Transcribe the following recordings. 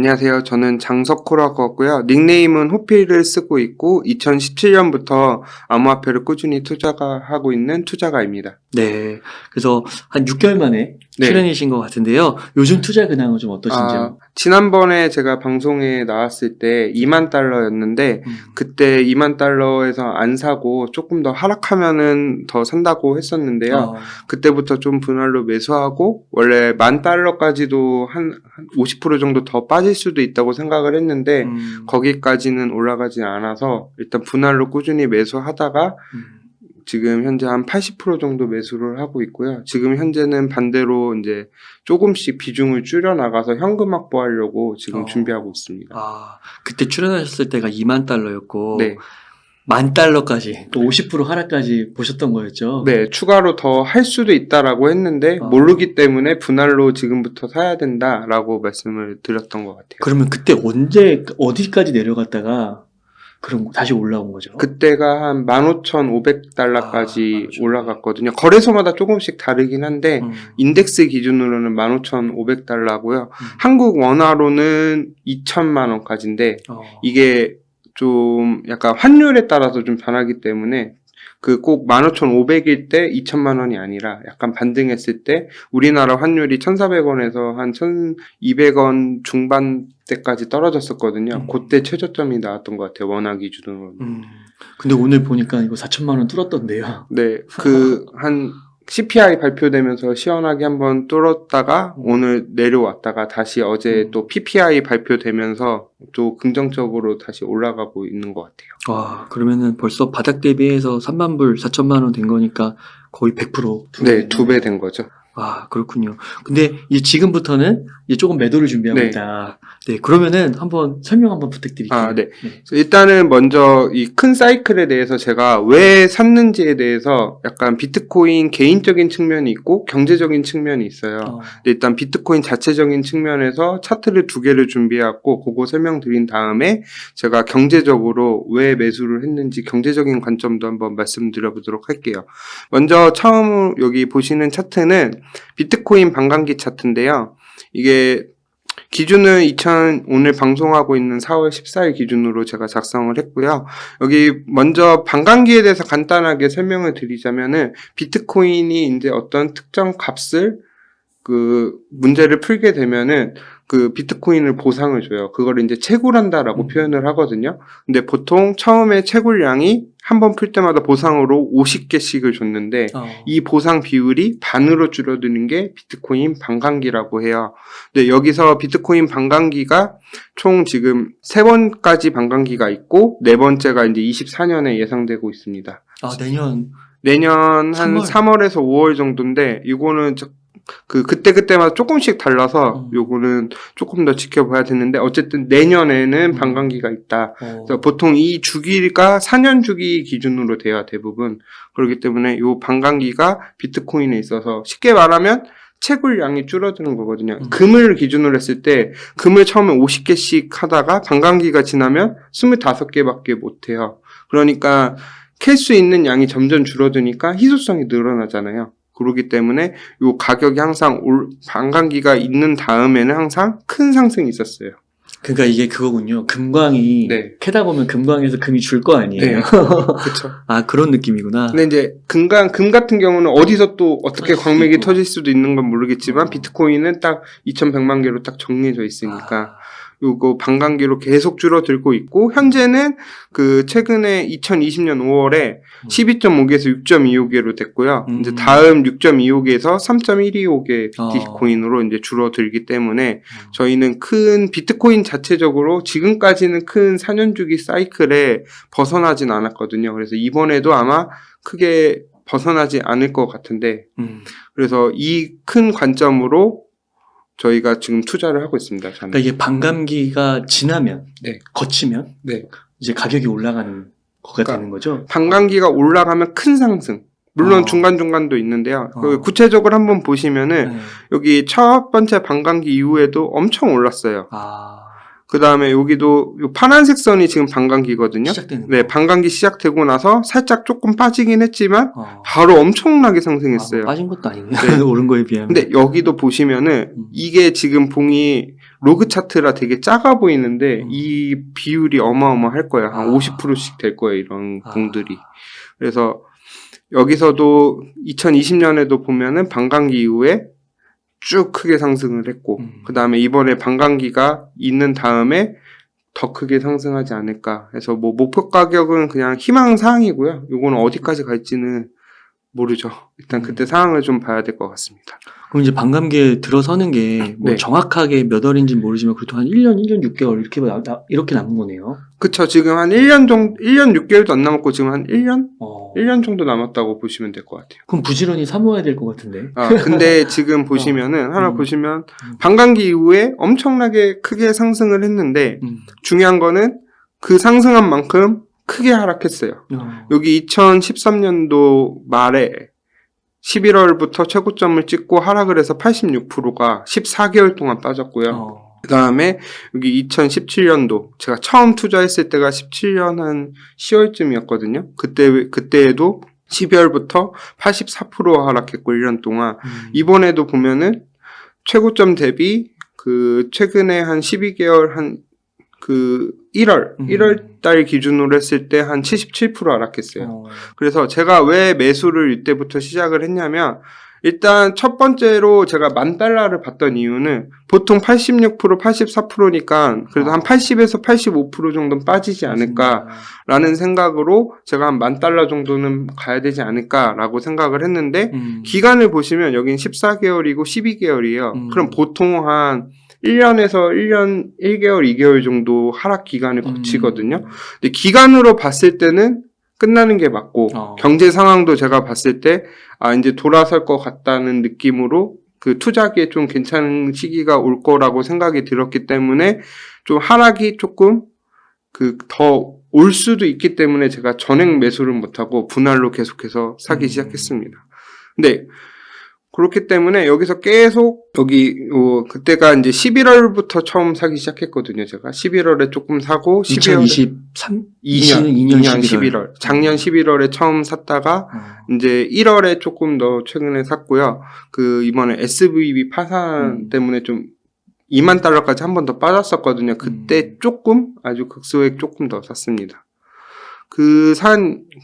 안녕하세요. 저는 장석호라고 하고요. 닉네임은 호피를 쓰고 있고 2017년부터 암호화폐를 꾸준히 투자하고 있는 투자가입니다. 네. 그래서 한 6개월 만에 네. 출연이신 것 같은데요. 요즘 투자 근황은 좀 어떠신지요? 지난번에 제가 방송에 나왔을 때 2만 달러였는데 그때 2만 달러에서 안 사고 조금 더 하락하면은 더 산다고 했었는데요. 그때부터 좀 분할로 매수하고 원래 10,000달러까지도 한 50% 정도 더 빠질 수도 있다고 생각을 했는데 거기까지는 올라가지 않아서 일단 분할로 꾸준히 매수하다가 지금 현재 한 80% 정도 매수를 하고 있고요. 지금 현재는 반대로 이제 조금씩 비중을 줄여 나가서 현금 확보하려고 지금 준비하고 있습니다. 그때 출연하셨을 때가 2만 달러였고 네. 10,000달러까지 또 50% 하락까지 보셨던 거였죠? 네, 추가로 더 할 수도 있다라고 했는데 모르기 때문에 분할로 지금부터 사야 된다라고 말씀을 드렸던 것 같아요. 그러면 그때 언제 어디까지 내려갔다가 그럼 다시 올라온 거죠? 그때가 한 15,500달러까지 올라갔거든요. 거래소마다 조금씩 다르긴 한데 인덱스 기준으로는 15,500달러고요. 한국 원화로는 2,000만 원까지인데 이게 좀 약간 환율에 따라서 좀 변하기 때문에 그 꼭 15,500일 때 2,000만 원이 아니라 약간 반등했을 때 우리나라 환율이 1,400원에서 한 1,200원 중반대까지 떨어졌었거든요. 그때 최저점이 나왔던 것 같아요. 원화 기준으로는. 근데 오늘 보니까 이거 4천만 원 뚫었던데요. 네, 한 CPI 발표되면서 시원하게 한번 뚫었다가 오늘 내려왔다가 다시 어제 또 PPI 발표되면서 또 긍정적으로 다시 올라가고 있는 것 같아요. 그러면은 벌써 바닥 대비해서 3만 불 4천만 원 된 거니까 거의 100%. 네, 2배 된 거죠. 그렇군요. 근데 이제 지금부터는 이제 조금 매도를 준비하고 있다. 네, 그러면은 한번 설명 한번 부탁드릴게요. 네. 일단은 먼저 이 큰 사이클에 대해서 제가 왜 샀는지에 대해서 약간 비트코인 개인적인 측면이 있고 경제적인 측면이 있어요. 일단 비트코인 자체적인 측면에서 차트를 2개를 준비해왔고 그거 설명드린 다음에 제가 경제적으로 왜 매수를 했는지 경제적인 관점도 한번 말씀드려보도록 할게요. 먼저 처음 여기 보시는 차트는 비트코인 반감기 차트인데요. 이게 기준은 오늘 방송하고 있는 4월 14일 기준으로 제가 작성을 했고요. 여기 먼저 반감기에 대해서 간단하게 설명을 드리자면은 비트코인이 이제 어떤 특정 값을 문제를 풀게 되면은 비트코인을 보상을 줘요. 그걸 이제 채굴한다라고 표현을 하거든요. 근데 보통 처음에 채굴량이 한 번 풀 때마다 보상으로 50개씩을 줬는데 이 보상 비율이 반으로 줄어드는 게 비트코인 반감기라고 해요. 근데 여기서 비트코인 반감기가 총 지금 3번까지 반감기가 있고 4번째가 이제 24년에 예상되고 있습니다. 내년 한 3월에서 5월 정도인데 이거는 그때마다 조금씩 달라서 요거는 조금 더 지켜봐야 되는데 어쨌든 내년에는 반감기가 있다. 그래서 보통 이 주기가 4년 주기 기준으로 돼요, 대부분. 그렇기 때문에 요 반감기가 비트코인에 있어서 쉽게 말하면 채굴량이 줄어드는 거거든요. 금을 기준으로 했을 때 금을 처음에 50개씩 하다가 반감기가 지나면 25개밖에 못 해요. 그러니까 캘 수 있는 양이 점점 줄어드니까 희소성이 늘어나잖아요. 그렇기 때문에 요 가격이 항상 반감기가 있는 다음에는 항상 큰 상승이 있었어요. 그러니까 이게 그거군요. 금광이 캐다 보면 금광에서 금이 줄 거 아니에요. 그렇죠. 그런 느낌이구나. 근데 이제 금 같은 경우는 어디서 또 어떻게 광맥이 터질 수도 있는 건 모르겠지만 비트코인은 딱 2,100만 개로 딱 정리해져 있으니까 요거 반감기로 계속 줄어들고 있고 현재는 최근에 2020년 5월에 12.5개에서 6.25개로 됐고요. 이제 다음 6.25개에서 3.125개 비트코인으로 이제 줄어들기 때문에 저희는 큰 비트코인 자체적으로 지금까지는 큰 4년 주기 사이클에 벗어나진 않았거든요. 그래서 이번에도 아마 크게 벗어나지 않을 것 같은데 그래서 이 큰 관점으로 저희가 지금 투자를 하고 있습니다. 저는. 그러니까 이게 반감기가 지나면, 거치면, 이제 가격이 올라가는 거가 되는 거죠? 반감기가 올라가면 큰 상승. 물론 중간중간도 있는데요. 구체적으로 한번 보시면은 여기 첫 번째 반감기 이후에도 엄청 올랐어요. 그 다음에 여기도 파란색 선이 지금 반감기거든요. 반감기 시작되고 나서 살짝 조금 빠지긴 했지만 바로 엄청나게 상승했어요. 빠진 것도 아니네요. 오른 거에 비하면. 근데 여기도 보시면은 이게 지금 봉이 로그 차트라 되게 작아 보이는데 이 비율이 어마어마할 거예요. 한 50%씩 될 거예요, 이런 공들이. 그래서 여기서도 2020년에도 보면은 반감기 이후에 쭉 크게 상승을 했고 그 다음에 이번에 반감기가 있는 다음에 더 크게 상승하지 않을까 해서 뭐 목표 가격은 그냥 희망사항이고요. 요거는 어디까지 갈지는 모르죠. 일단 그때 상황을 좀 봐야 될 것 같습니다. 그럼 이제 반감기에 들어서는 게 뭐 네. 정확하게 몇 월인지는 모르지만 그래도 한 1년 6개월 이렇게 남은 거네요. 그쵸. 지금 한 1년 정도, 1년 6개월도 안 남았고 지금 한 1년? 1년 정도 남았다고 보시면 될 것 같아요. 그럼 부지런히 사모아야 될 것 같은데. 근데 지금 보시면은, 하나 보시면, 반감기 이후에 엄청나게 크게 상승을 했는데, 중요한 거는 그 상승한 만큼 크게 하락했어요. 여기 2013년도 말에 11월부터 최고점을 찍고 하락을 해서 86%가 14개월 동안 빠졌고요. 그 다음에 여기 2017년도 제가 처음 투자했을 때가 17년 한 10월쯤이었거든요. 그때에도 12월부터 84% 하락했고 1년 동안 이번에도 보면은 최고점 대비 그 최근에 한 12개월 한 그 1월 달 기준으로 했을 때 한 77% 하락했어요. 그래서 제가 왜 매수를 이때부터 시작을 했냐면 일단 첫 번째로 제가 $10,000를 받던 이유는 보통 86%, 84%니까 그래도 한 80에서 85% 정도는 빠지지 않을까라는 생각으로 제가 한 $10,000 정도는 가야 되지 않을까라고 생각을 했는데 기간을 보시면 여긴 14개월이고 12개월이에요. 그럼 보통 한 1년에서 1년 1개월, 2개월 정도 하락 기간을 거치거든요. 근데 기간으로 봤을 때는 끝나는 게 맞고 경제 상황도 제가 봤을 때 이제 돌아설 것 같다는 느낌으로 그 투자기에 좀 괜찮은 시기가 올 거라고 생각이 들었기 때문에 좀 하락이 조금 더 올 수도 있기 때문에 제가 전액 매수를 못하고 분할로 계속해서 사기 시작했습니다. 근데 그렇기 때문에 여기서 계속 그때가 이제 11월부터 처음 사기 시작했거든요. 제가 11월에 조금 사고 2023 2년 11월. 작년 11월에 처음 샀다가 이제 1월에 조금 더 최근에 샀고요. 이번에 SVB 파산 때문에 좀 $20,000까지 한 번 더 빠졌었거든요. 그때 조금 아주 극소액 조금 더 샀습니다.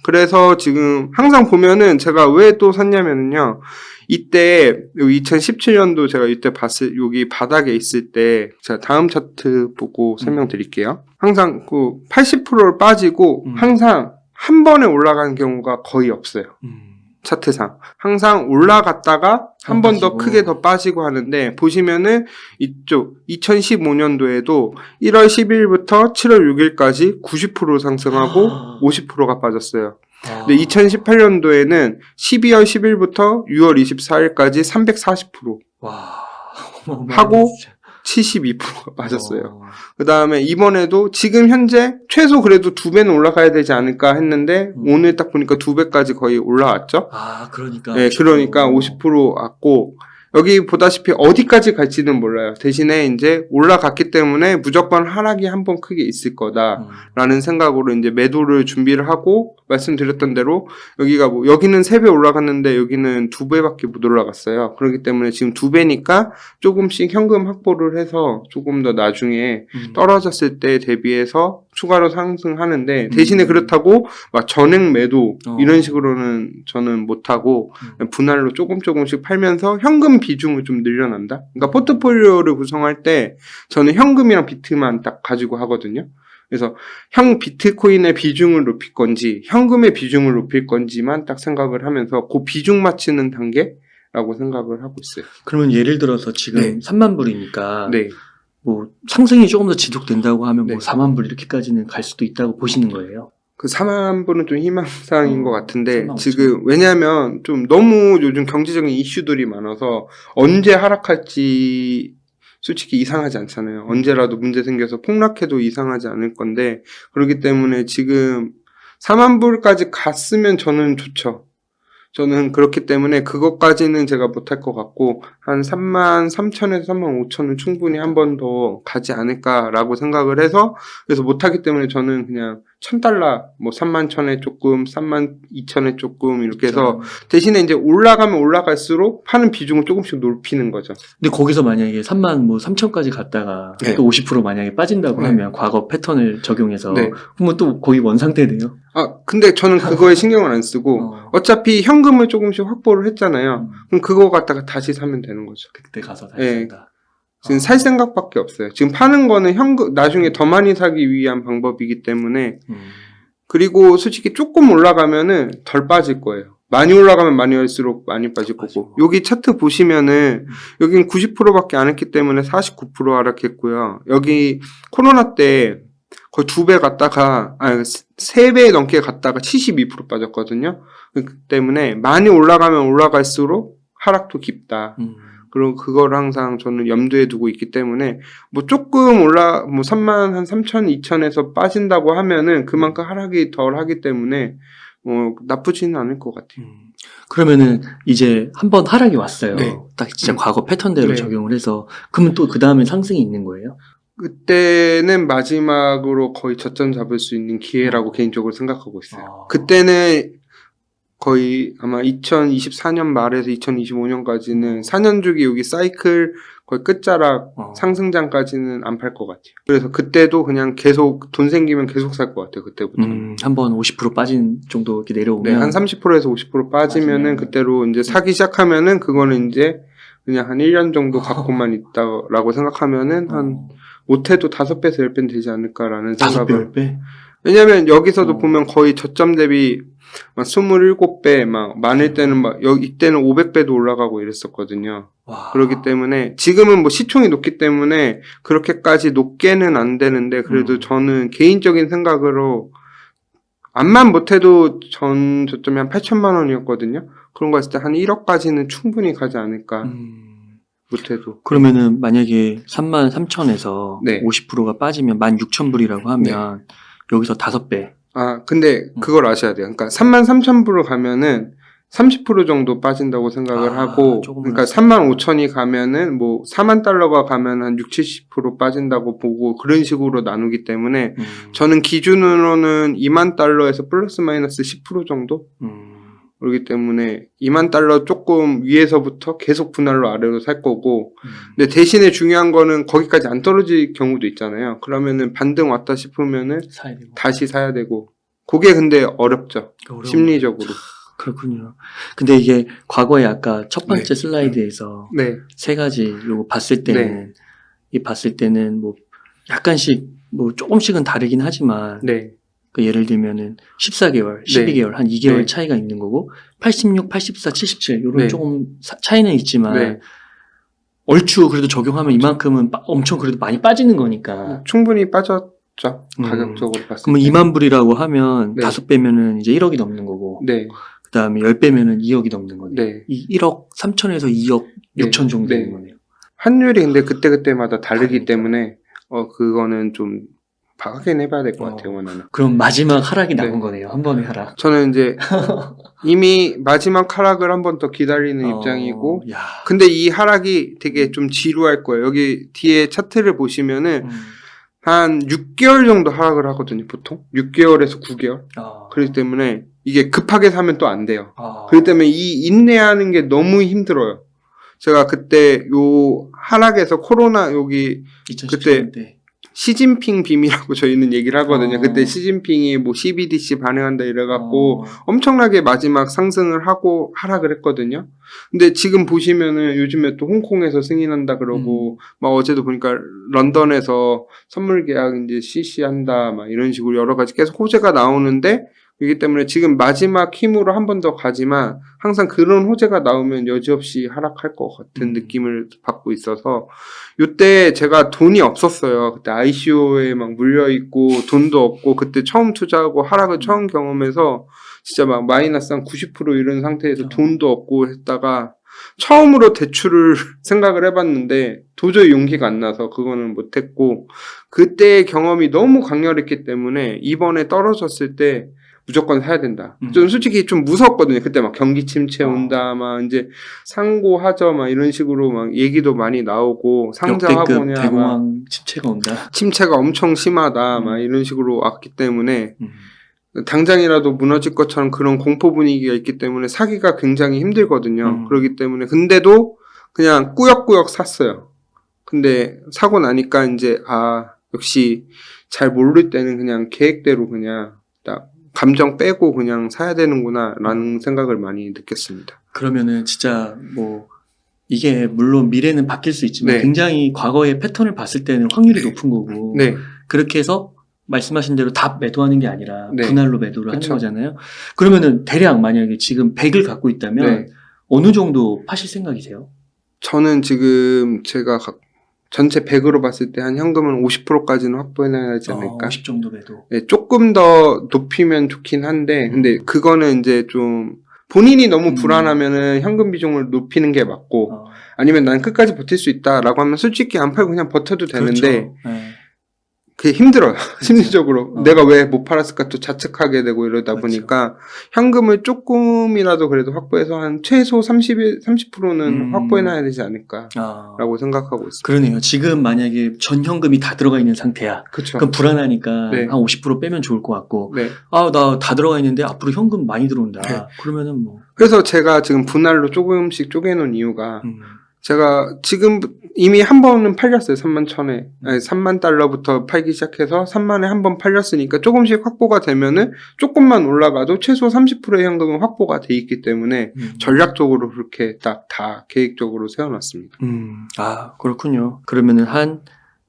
그래서 지금 항상 보면은 제가 왜 또 샀냐면요. 이때 2017년도 제가 이때 여기 바닥에 있을 때 제가 다음 차트 보고 설명드릴게요. 항상 80%를 빠지고 항상 한 번에 올라가는 경우가 거의 없어요. 차트상. 항상 올라갔다가 한 번 더 크게 더 빠지고 하는데 보시면은 이쪽 2015년도에도 1월 10일부터 7월 6일까지 90% 상승하고 50%가 빠졌어요. 근데 2018년도에는 12월 10일부터 6월 24일까지 340% 하고 72%가 빠졌어요. 그 다음에 이번에도 지금 현재 최소 그래도 2배는 올라가야 되지 않을까 했는데 오늘 딱 보니까 2배까지 거의 올라왔죠. 그러니까. 네, 그러니까 50% 왔고 여기 보다시피 어디까지 갈지는 몰라요. 대신에 이제 올라갔기 때문에 무조건 하락이 한 번 크게 있을 거다라는 생각으로 이제 매도를 준비를 하고 말씀드렸던 대로 여기는 3배 올라갔는데 여기는 2배밖에 못 올라갔어요. 그렇기 때문에 지금 2배니까 조금씩 현금 확보를 해서 조금 더 나중에 떨어졌을 때 대비해서 추가로 상승하는데 대신에 그렇다고 막 전액 매도 이런 식으로는 저는 못하고 분할로 조금씩 팔면서 현금 비중을 좀 늘려난다. 그러니까 포트폴리오를 구성할 때 저는 현금이랑 비트만 딱 가지고 하거든요. 그래서 비트코인의 비중을 높일 건지 현금의 비중을 높일 건지만 딱 생각을 하면서 그 비중 맞추는 단계라고 생각을 하고 있어요. 그러면 예를 들어서 지금 네. 3만 불이니까 네. 뭐 상승이 조금 더 지속된다고 하면 네. 뭐 4만 불 이렇게까지는 갈 수도 있다고 보시는 거예요. 4만 불은 좀 희망사항인 것 같은데 3만 5천. 지금 왜냐하면 좀 너무 요즘 경제적인 이슈들이 많아서 언제 하락할지 솔직히 이상하지 않잖아요. 언제라도 문제 생겨서 폭락해도 이상하지 않을 건데 그렇기 때문에 지금 4만 불까지 갔으면 저는 좋죠. 저는 그렇기 때문에 그것까지는 제가 못할 것 같고 한 33,000에서 35,000은 충분히 한 번 더 가지 않을까라고 생각을 해서 그래서 못하기 때문에 저는 그냥 $1,000 뭐 31,000에 조금 32,000에 조금 이렇게 해서 대신에 이제 올라가면 올라갈수록 파는 비중을 조금씩 높이는 거죠. 근데 거기서 만약에 33,000까지 갔다가 네. 또 50% 만약에 빠진다고 네. 하면 과거 패턴을 적용해서 네. 그러면 또 거의 원상태네요. 근데 저는 그거에 신경을 안 쓰고 어차피 현금을 조금씩 확보를 했잖아요. 그럼 그거 갖다가 다시 사면 되는 거죠. 그때 가서 다시 네. 산다. 지금 살 생각밖에 없어요. 지금 파는 거는 현금 나중에 더 많이 사기 위한 방법이기 때문에 그리고 솔직히 조금 올라가면은 덜 빠질 거예요. 많이 올라가면 많이 할수록 많이 빠질 거고 여기 차트 보시면은 여긴 90%밖에 안 했기 때문에 49% 하락했고요. 여기 코로나 때 거의 2배 갔다가 3배 넘게 갔다가 72% 빠졌거든요. 그렇기 때문에 많이 올라가면 올라갈수록 하락도 깊다. 그리고 그걸 항상 저는 염두에 두고 있기 때문에 뭐 조금 뭐 3,000, 2,000에서 빠진다고 하면은 그만큼 하락이 덜 하기 때문에 나쁘지는 않을 것 같아요. 그러면은 이제 한번 하락이 왔어요. 네. 딱 진짜 과거 패턴대로 네. 적용을 해서 그러면 또 그 다음에 상승이 있는 거예요? 그때는 마지막으로 거의 저점 잡을 수 있는 기회라고 개인적으로 생각하고 있어요. 아. 그때는 거의 아마 2024년 말에서 2025년까지는 4년 주기 여기 사이클 거의 끝자락 상승장까지는 안 팔 것 같아요. 그래서 그때도 그냥 계속 돈 생기면 계속 살 것 같아요. 그때부터. 한번 50% 빠진 정도 이렇게 내려오면. 네, 한 30%에서 50% 빠지면은 그때로 이제 사기 시작하면은 그거는 이제 그냥 한 1년 정도 갖고만 있다라고 생각하면은 한 못해도 5배에서 10배는 되지 않을까라는 5배, 생각을. 10배? 왜냐면 여기서도 보면 거의 저점 대비 막 27배 막 많을 때는 막 이때는 500배도 올라가고 이랬었거든요. 와. 그렇기 때문에 지금은 뭐 시총이 높기 때문에 그렇게까지 높게는 안 되는데 그래도 저는 개인적인 생각으로 암만 못해도 전 저점이 한 8천만 원이었거든요. 그런 거 했을 때 한 1억까지는 충분히 가지 않을까. 못해도. 그러면은 만약에 33,000에서 네. 50%가 빠지면 16,000불이라고 하면 여기서 5배. 근데 그걸 아셔야 돼요. 그러니까 33,000불을 가면은 30% 정도 빠진다고 생각을 하고, 그러니까 35,000이 가면은 뭐 4만 달러가 가면 한 60, 70% 빠진다고 보고 그런 식으로 나누기 때문에 저는 기준으로는 2만 달러에서 플러스 마이너스 10% 정도? 그렇기 때문에 2만 달러 조금 위에서부터 계속 분할로 아래로 살 거고, 근데 대신에 중요한 거는 거기까지 안 떨어질 경우도 있잖아요. 그러면은 반등 왔다 싶으면은 사야 되고. 다시 사야 되고, 그게 근데 어렵죠. 심리적으로. 그렇군요. 근데 이게 과거에 아까 첫 번째 슬라이드에서 네. 세 가지 요거 봤을 때는 뭐 약간씩 뭐 조금씩은 다르긴 하지만 네. 그 예를 들면은 14개월, 12개월, 한 2개월 차이가 있는 거고 86, 84, 77 요런 조금 차이는 있지만 얼추 그래도 적용하면 이만큼은 엄청 그래도 많이 빠지는 거니까 충분히 빠졌죠. 가격적으로 봤을 때. 그러면 2만 불이라고 하면 5배면은 이제 1억이 넘는 거고 그 다음에 10배면은 2억이 넘는 거네요. 이 1억 3천에서 2억 6천 정도 되는 거네요. 환율이 근데 그때그때마다 다르기 때문에 그거는 좀 확인해봐야 될 것 같아요. 원하는. 그럼 마지막 하락이 남은 거네요. 한 번의 하락. 저는 이제 이미 마지막 하락을 한 번 더 기다리는 입장이고 근데 이 하락이 되게 좀 지루할 거예요. 여기 뒤에 차트를 보시면은 한 6개월 정도 하락을 하거든요. 보통 6개월에서 9개월. 그렇기 때문에 이게 급하게 사면 또 안 돼요. 그렇기 때문에 이 인내하는 게 너무 힘들어요. 제가 그때 요 하락에서 코로나 여기 그때 시진핑 빔이라고 저희는 얘기를 하거든요. 그때 시진핑이 뭐 CBDC 반응한다 이래갖고 엄청나게 마지막 상승을 하고 하락을 했거든요. 근데 지금 보시면은 요즘에 또 홍콩에서 승인한다 그러고 막 어제도 보니까 런던에서 선물 계약 이제 실시한다 막 이런 식으로 여러 가지 계속 호재가 나오는데 그렇기 때문에 지금 마지막 힘으로 한 번 더 가지만 항상 그런 호재가 나오면 여지없이 하락할 것 같은 느낌을 받고 있어서 이때 제가 돈이 없었어요. 그때 ICO에 막 물려있고 돈도 없고 그때 처음 투자하고 하락을 처음 경험해서 진짜 막 마이너스 한 90% 이런 상태에서 돈도 없고 했다가 처음으로 대출을 생각을 해봤는데 도저히 용기가 안 나서 그거는 못했고 그때의 경험이 너무 강렬했기 때문에 이번에 떨어졌을 때 무조건 사야 된다. 좀 솔직히 좀 무서웠거든요. 그때 막 경기 침체 온다, 막 이제 상고하죠, 막 이런 식으로 막 얘기도 많이 나오고 상장하고냐, 대공황 침체가 온다. 침체가 엄청 심하다, 막 이런 식으로 왔기 때문에 당장이라도 무너질 것처럼 그런 공포 분위기가 있기 때문에 사기가 굉장히 힘들거든요. 그렇기 때문에 근데도 그냥 꾸역꾸역 샀어요. 근데 사고 나니까 이제 역시 잘 모를 때는 그냥 계획대로 그냥 딱 감정 빼고 그냥 사야 되는구나 라는 생각을 많이 느꼈습니다. 그러면은 진짜 뭐 이게 물론 미래는 바뀔 수 있지만 네. 굉장히 과거의 패턴을 봤을 때는 확률이 높은 거고 네. 그렇게 해서 말씀하신 대로 다 매도하는 게 아니라 네. 분할로 매도를 그쵸. 하는 거잖아요. 그러면은 대략 만약에 지금 100을 갖고 있다면 네. 어느 정도 파실 생각이세요? 저는 지금 제가 전체 100으로 봤을 때 한 현금은 50%까지는 확보해놔야 하지 않을까. 50 정도 매도. 네, 조금 더 높이면 좋긴 한데, 근데 그거는 이제 좀 본인이 너무 불안하면은 현금 비중을 높이는 게 맞고, 아니면 난 끝까지 버틸 수 있다라고 하면 솔직히 안 팔고 그냥 버텨도 되는데, 그렇죠. 네. 그게 힘들어요. 심리적으로. 내가 왜 못 팔았을까 또 자책하게 되고 이러다 그렇죠. 보니까 현금을 조금이라도 그래도 확보해서 한 최소 30%는 확보해놔야 되지 않을까라고 생각하고 있습니다. 그러네요. 지금 만약에 전 현금이 다 들어가 있는 상태야. 그쵸. 그럼 불안하니까 네. 한 50% 빼면 좋을 것 같고 네. 나 다 들어가 있는데 앞으로 현금 많이 들어온다. 네. 그러면은 뭐 그래서 제가 지금 분할로 조금씩 쪼개놓은 이유가 제가 지금 이미 한 번은 팔렸어요. 31,000에. 아니, 3만 달러부터 팔기 시작해서 3만에 한 번 팔렸으니까 조금씩 확보가 되면은 조금만 올라가도 최소 30%의 현금은 확보가 돼 있기 때문에 전략적으로 그렇게 딱 다 계획적으로 세워놨습니다. 그렇군요. 그러면은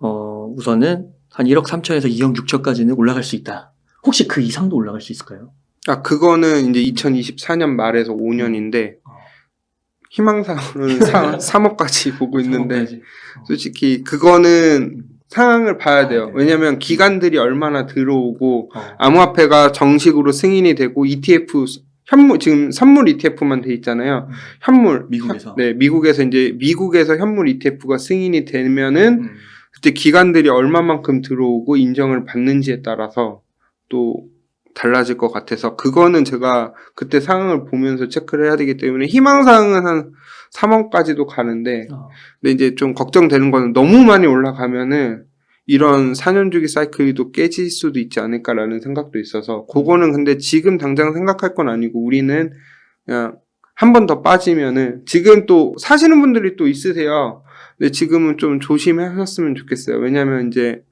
우선은 한 1억 3천에서 2억 6천까지는 올라갈 수 있다. 혹시 그 이상도 올라갈 수 있을까요? 그거는 이제 2024년 말에서 5년인데 희망사항은 3억까지 보고 있는데 3억까지. 솔직히 그거는 상황을 봐야 돼요. 왜냐면 기관들이 얼마나 들어오고 암호화폐가 정식으로 승인이 되고 ETF 지금 선물 ETF만 돼 있잖아요. 현물 미국에서. 네, 미국에서 현물 ETF가 승인이 되면은 그때 기관들이 얼마만큼 들어오고 인정을 받는지에 따라서 또 달라질 것 같아서 그거는 제가 그때 상황을 보면서 체크를 해야 되기 때문에 희망사항은 한 3원까지도 가는데 근데 이제 좀 걱정되는 거는 너무 많이 올라가면은 이런 4년 주기 사이클도 깨질 수도 있지 않을까라는 생각도 있어서 그거는 근데 지금 당장 생각할 건 아니고 우리는 그냥 한 번 더 빠지면은 지금 또 사시는 분들이 또 있으세요. 근데 지금은 좀 조심하셨으면 좋겠어요. 왜냐면 이제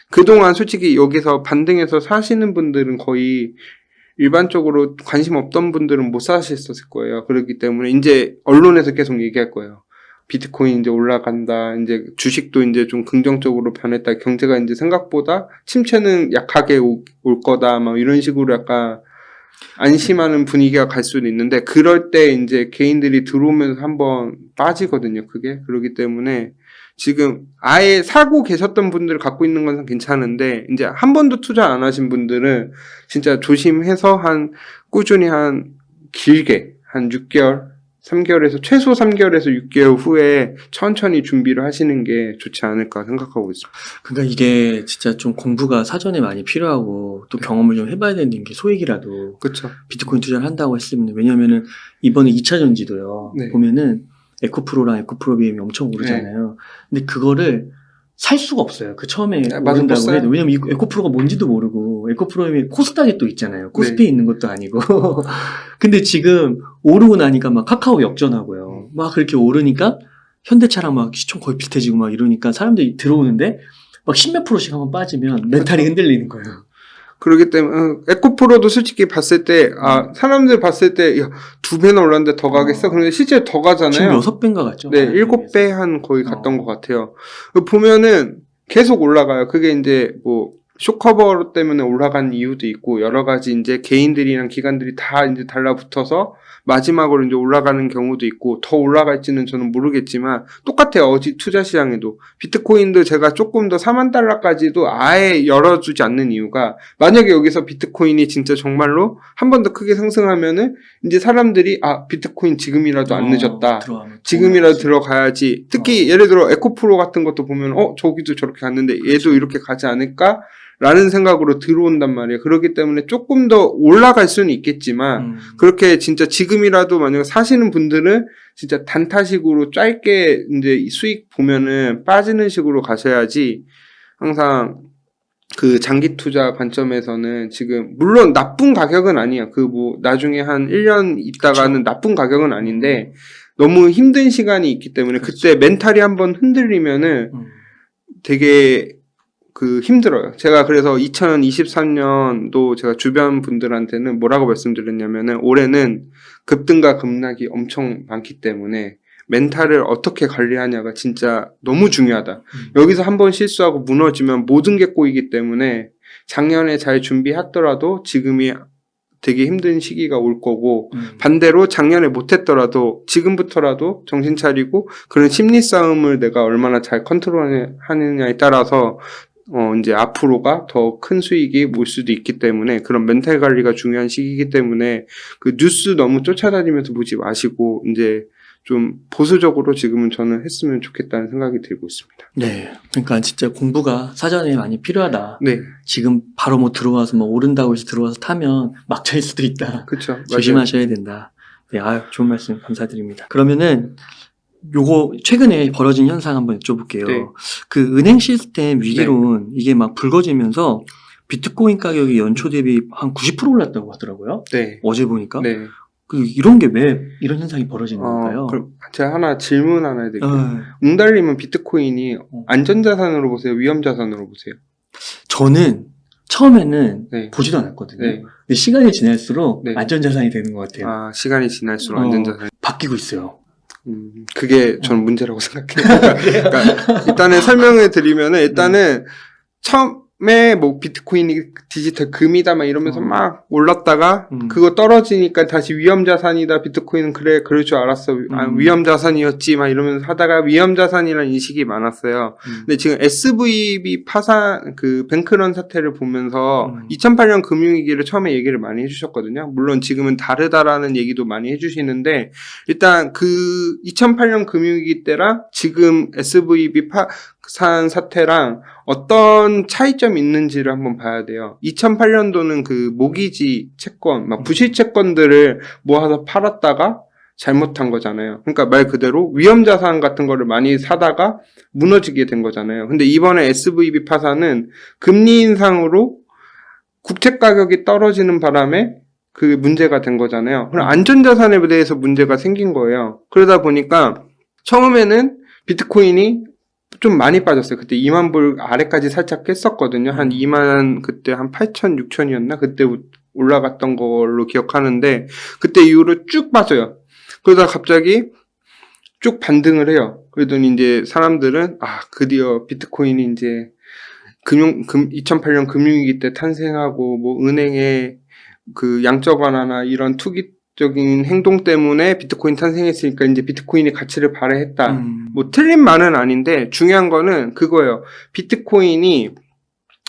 그동안 솔직히 여기서 반등해서 사시는 분들은 거의 일반적으로 관심 없던 분들은 못 사셨을 거예요. 그렇기 때문에 이제 언론에서 계속 얘기할 거예요. 비트코인 이제 올라간다. 이제 주식도 이제 좀 긍정적으로 변했다. 경제가 이제 생각보다 침체는 약하게 올 거다. 막 이런 식으로 약간 안심하는 분위기가 갈 수도 있는데 그럴 때 이제 개인들이 들어오면서 한번 빠지거든요. 그게. 그렇기 때문에 지금 아예 사고 계셨던 분들을 갖고 있는 건 괜찮은데 이제 한 번도 투자 안 하신 분들은 진짜 조심해서 꾸준히 길게 한 6개월, 3개월에서 최소 3개월에서 6개월 후에 천천히 준비를 하시는 게 좋지 않을까 생각하고 있습니다. 그러니까 이게 진짜 좀 공부가 사전에 많이 필요하고 또 경험을 좀 해봐야 되는 게 소액이라도 그렇죠. 비트코인 투자를 한다고 했으면 왜냐면은 이번에 2차 전지도요. 네. 보면은 에코프로랑 에코프로비엠이 엄청 오르잖아요. 근데 그거를 살 수가 없어요. 그 처음에 오른다고 해도. 왜냐면 에코프로가 뭔지도 모르고 에코프로비엠이 코스닥에 또 있잖아요. 코스피에 있는 것도 아니고. 근데 지금 오르고 나니까 막 카카오 역전하고요. 막 그렇게 오르니까 현대차랑 막 시총 거의 비슷해지고 막 이러니까 사람들이 들어오는데 막 10몇 %씩 한번 빠지면 멘탈이 흔들리는 거예요. 그렇기 때문에 에코프로도 솔직히 봤을 때 사람들 봤을 때 2배나 올랐는데 더 가겠어? 그런데 실제 더 가잖아요. 지금 6배인가 갔죠? 네, 7배 한 거의 갔던 것 같아요. 보면은 계속 올라가요. 그게 이제 뭐 쇼커버 때문에 올라간 이유도 있고 여러 가지 이제 개인들이랑 기관들이 다 이제 달라붙어서 마지막으로 이제 올라가는 경우도 있고 더 올라갈지는 저는 모르겠지만 똑같아요. 어제 투자 시장에도 비트코인도 제가 조금 더 4만 달러까지도 아예 열어주지 않는 이유가 만약에 여기서 비트코인이 진짜 정말로 한 번 더 크게 상승하면은 이제 사람들이 비트코인 지금이라도 안 늦었다. 지금이라도 들어가야지. 특히 예를 들어 에코프로 같은 것도 보면 저기도 저렇게 갔는데 얘도 이렇게 가지 않을까? 라는 생각으로 들어온단 말이에요. 그렇기 때문에 조금 더 올라갈 수는 있겠지만 그렇게 진짜 지금이라도 만약 사시는 분들은 진짜 단타식으로 짧게 이제 수익 보면은 빠지는 식으로 가셔야지 항상 그 장기 투자 관점에서는 지금 물론 나쁜 가격은 아니에요. 그 뭐 나중에 한 1년 있다가는 나쁜 가격은 아닌데 너무 힘든 시간이 있기 때문에 그때 멘탈이 한번 흔들리면은 되게 그 힘들어요. 제가 그래서 2023년도 제가 주변 분들한테는 뭐라고 말씀드렸냐면은 올해는 급등과 급락이 엄청 많기 때문에 멘탈을 어떻게 관리하냐가 진짜 너무 중요하다. 여기서 한번 실수하고 무너지면 모든 게 꼬이기 때문에 작년에 잘 준비했더라도 지금이 되게 힘든 시기가 올 거고 반대로 작년에 못했더라도 지금부터라도 정신 차리고 그런 심리 싸움을 내가 얼마나 잘 컨트롤하느냐에 따라서 이제 앞으로가 더 큰 수익이 올 수도 있기 때문에 그런 멘탈 관리가 중요한 시기이기 때문에 그 뉴스 너무 쫓아다니면서 보지 마시고 이제 좀 보수적으로 지금은 저는 했으면 좋겠다는 생각이 들고 있습니다. 네. 그러니까 진짜 공부가 사전에 많이 필요하다. 네. 지금 바로 뭐 들어와서 뭐 오른다고 해서 들어와서 타면 막차일 수도 있다. 그렇죠. 조심하셔야 된다. 네. 좋은 말씀 감사드립니다. 그러면은 요거 최근에 벌어진 현상 한번 여쭤볼게요. 네. 그 은행 시스템 위기론 이게 막 불거지면서 비트코인 가격이 연초 대비 한 90% 올랐다고 하더라고요. 네. 어제 보니까. 네. 이런 게 왜 이런 현상이 벌어지는 걸까요? 그럼 제가 하나 질문 하나 해드릴게요. 웅달님은 비트코인이 안전자산으로 보세요? 위험자산으로 보세요? 저는 처음에는 네. 보지도 않았거든요. 네. 근데 시간이 지날수록 네. 안전자산이 되는 것 같아요. 시간이 지날수록 안전자산이 바뀌고 있어요. 그게 저는 문제라고 생각해요. 그러니까 일단은 설명을 드리면은 일단은 처음에 뭐 비트코인이 디지털 금이다 막 이러면서 막 올랐다가 그거 떨어지니까 다시 위험자산이다. 비트코인은 그래 그럴 줄 알았어. 위험자산이었지 막 이러면서 하다가 위험자산이라는 인식이 많았어요. 근데 지금 SVB 파산 그 뱅크런 사태를 보면서 2008년 금융위기를 처음에 얘기를 많이 해주셨거든요. 물론 지금은 다르다라는 얘기도 많이 해주시는데 일단 그 2008년 금융위기 때랑 지금 SVB 파산 사태랑 어떤 차이점이 있는지를 한번 봐야 돼요. 2008년도는 그 모기지 채권, 막 부실 채권들을 모아서 팔았다가 잘못한 거잖아요. 그러니까 말 그대로 위험자산 같은 거를 많이 사다가 무너지게 된 거잖아요. 근데 이번에 SVB 파산은 금리 인상으로 국채 가격이 떨어지는 바람에 그 문제가 된 거잖아요. 그럼 안전자산에 대해서 문제가 생긴 거예요. 그러다 보니까 처음에는 비트코인이 좀 많이 빠졌어요. 그때 2만 불 아래까지 살짝 깼었거든요. 한 2만, 그때 한 8천, 6천이었나? 그때 올라갔던 걸로 기억하는데, 그때 이후로 쭉 빠져요. 그러다 갑자기 쭉 반등을 해요. 그러더니 이제 사람들은, 드디어 비트코인이 이제 2008년 금융위기 때 탄생하고, 뭐, 은행의 그 양적 완화나 이런 투기적인 행동 때문에 비트코인 탄생했으니까 이제 비트코인이 가치를 발휘했다. 뭐 틀린 말은 아닌데 중요한 거는 그거예요. 비트코인이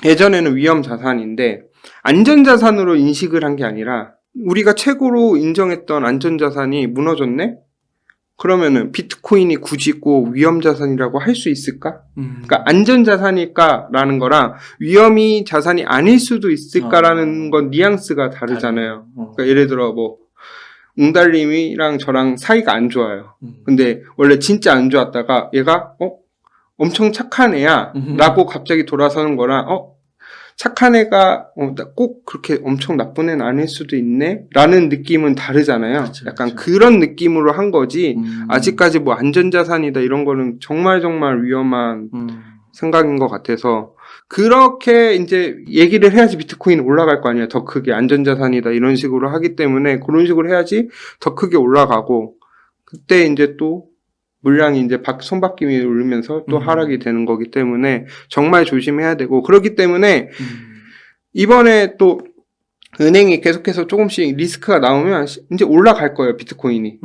예전에는 위험 자산인데 안전 자산으로 인식을 한 게 아니라 우리가 최고로 인정했던 안전 자산이 무너졌네? 그러면은 비트코인이 굳이 꼭 위험 자산이라고 할 수 있을까? 그러니까 안전 자산일까라는 거랑 위험이 자산이 아닐 수도 있을까라는 건 뉘앙스가 다르잖아요. 그러니까 예를 들어 뭐 웅달님이랑 저랑 사이가 안 좋아요. 근데 원래 진짜 안 좋았다가 얘가 엄청 착한 애야 라고 갑자기 돌아서는 거랑 착한 애가 꼭 그렇게 엄청 나쁜 애는 아닐 수도 있네 라는 느낌은 다르잖아요. 그쵸, 약간 그쵸. 그런 느낌으로 한 거지 아직까지 뭐 안전자산이다 이런 거는 정말 위험한 생각인 것 같아서 그렇게 이제 얘기를 해야지 비트코인이 올라갈 거 아니에요. 더 크게 안전자산이다 이런 식으로 하기 때문에 그런 식으로 해야지 더 크게 올라가고 그때 이제 또 물량이 이제 손바뀜이 울면서 또 하락이 되는 거기 때문에 정말 조심해야 되고 그렇기 때문에 이번에 또 은행이 계속해서 조금씩 리스크가 나오면 이제 올라갈 거예요. 비트코인이.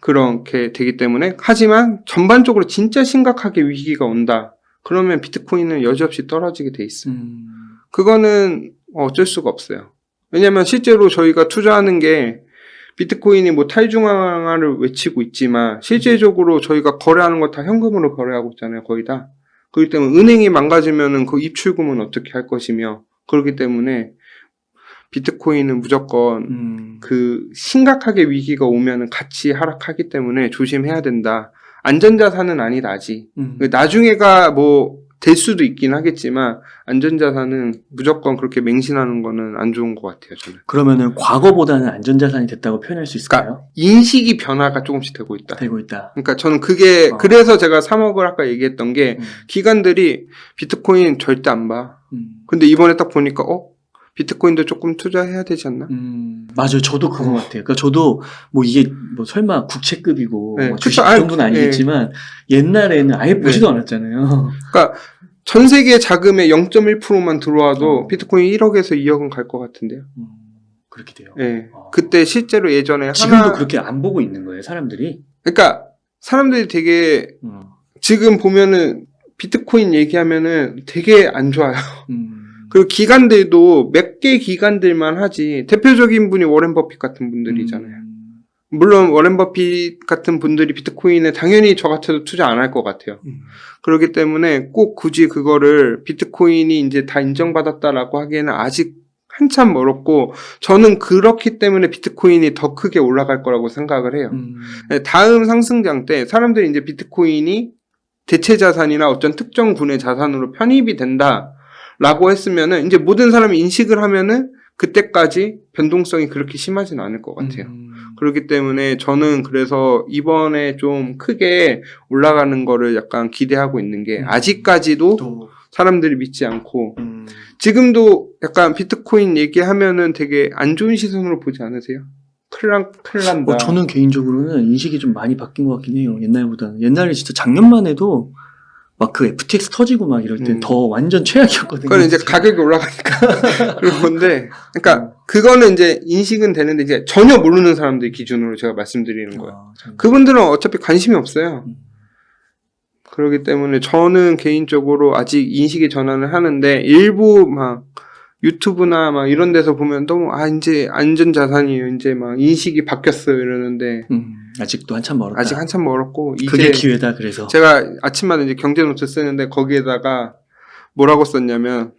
그렇게 되기 때문에 하지만 전반적으로 진짜 심각하게 위기가 온다. 그러면 비트코인은 여지없이 떨어지게 돼 있어요. 그거는 어쩔 수가 없어요. 왜냐면 실제로 저희가 투자하는 게 비트코인이 뭐 탈중앙화를 외치고 있지만 실제적으로 저희가 거래하는 거 다 현금으로 거래하고 있잖아요. 거의 다. 그렇기 때문에 은행이 망가지면은 그 입출금은 어떻게 할 것이며, 그렇기 때문에 비트코인은 무조건 그 심각하게 위기가 오면은 같이 하락하기 때문에 조심해야 된다. 안전자산은 아니다, 아직. 나중에가 뭐 될 수도 있긴 하겠지만 안전자산은 무조건 그렇게 맹신하는 거는 안 좋은 것 같아요, 저는. 그러면은 과거보다는 안전자산이 됐다고 표현할 수 있을까요? 그러니까 인식이 변화가 조금씩 되고 있다. 되고 있다. 그러니까 저는 그게 그래서 제가 3억을 아까 얘기했던 게 기관들이 비트코인 절대 안 봐. 근데 이번에 딱 보니까 비트코인도 조금 투자해야 되지 않나? 맞아요. 저도 그런 것 같아요. 그러니까 저도 뭐 이게 뭐 설마 국채급이고 네, 뭐 주식 그쵸. 정도는 아니겠지만 옛날에는 아예 보지도 않았잖아요. 그러니까 전 세계 자금의 0.1%만 들어와도 비트코인 1억에서 2억은 갈 것 같은데요. 그렇게 돼요. 네. 그때 실제로 예전에 지금도 그렇게 안 보고 있는 거예요, 사람들이? 그러니까 사람들이 되게 지금 보면은 비트코인 얘기하면은 되게 안 좋아요. 그리고 기관들도 몇 개 기관들만 하지 대표적인 분이 워렌 버핏 같은 분들이잖아요. 물론 워렌 버핏 같은 분들이 비트코인에 당연히 저 같아도 투자 안 할 것 같아요. 그렇기 때문에 꼭 굳이 그거를 비트코인이 이제 다 인정받았다라고 하기에는 아직 한참 멀었고, 저는 그렇기 때문에 비트코인이 더 크게 올라갈 거라고 생각을 해요. 다음 상승장 때 사람들이 이제 비트코인이 대체 자산이나 어떤 특정 군의 자산으로 편입이 된다라고 했으면은 이제 모든 사람이 인식을 하면은 그때까지 변동성이 그렇게 심하진 않을 것 같아요. 그렇기 때문에 저는 그래서 이번에 좀 크게 올라가는 거를 약간 기대하고 있는 게 아직까지도 사람들이 믿지 않고 지금도 약간 비트코인 얘기하면은 되게 안 좋은 시선으로 보지 않으세요? 큰일 난다. 저는 개인적으로는 인식이 좀 많이 바뀐 것 같긴 해요. 옛날보다는. 옛날에 진짜 작년만 해도 막 그 FTX 터지고 막 이럴 때 더 완전 최악이었거든요. 그건 이제 가격이 올라가니까 그런 건데, 그러니까 그거는 이제 인식은 되는데 이제 전혀 모르는 사람들 기준으로 제가 말씀드리는 거예요. 그분들은 어차피 관심이 없어요. 그렇기 때문에 저는 개인적으로 아직 인식의 전환을 하는데 일부 막 유튜브나 막 이런 데서 보면 너무 이제 안전자산이에요. 이제 막 인식이 바뀌었어요 이러는데 아직도 한참 멀었다. 아직 한참 멀었고 그게 이제 기회다. 그래서 제가 아침마다 이제 경제노트 쓰는데 거기에다가 뭐라고 썼냐면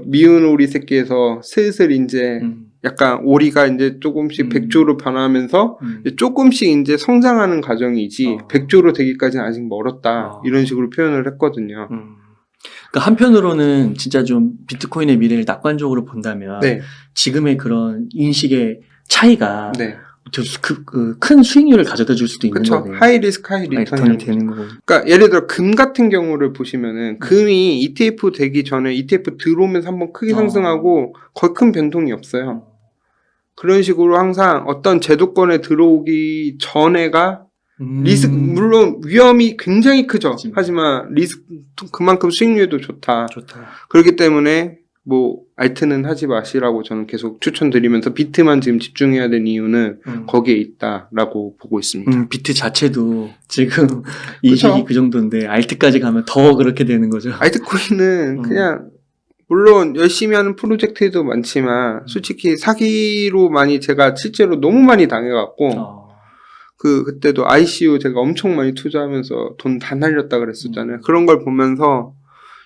미운 오리 새끼에서 슬슬 이제 약간 오리가 이제 조금씩 백조로 변하면서 이제 조금씩 이제 성장하는 과정이지 백조로 되기까지는 아직 멀었다 이런 식으로 표현을 했거든요. 그러니까 한편으로는 진짜 좀 비트코인의 미래를 낙관적으로 본다면 지금의 그런 인식의 차이가 큰 수익률을 가져다 줄 수도 있는 거네요. 하이 리스크 하이 리턴이 되는 거고. 그러니까 예를 들어 금 같은 경우를 보시면은 금이 ETF 되기 전에 ETF 들어오면서 한번 크게 상승하고 거의 큰 변동이 없어요. 그런 식으로 항상 어떤 제도권에 들어오기 전에가 리스크, 물론 위험이 굉장히 크죠. 하지만 리스크, 그만큼 수익률도 좋다. 그렇기 때문에 뭐 알트는 하지 마시라고 저는 계속 추천드리면서 비트만 지금 집중해야 되는 이유는 거기에 있다라고 보고 있습니다. 비트 자체도 지금 인식이 그 정도인데 알트까지 가면 더 그렇게 되는 거죠. 알트코인은 그냥 물론 열심히 하는 프로젝트도 많지만 솔직히 사기로 많이 제가 실제로 너무 많이 당해갖고 그때도 ICU 제가 엄청 많이 투자하면서 돈 다 날렸다 그랬었잖아요. 그런 걸 보면서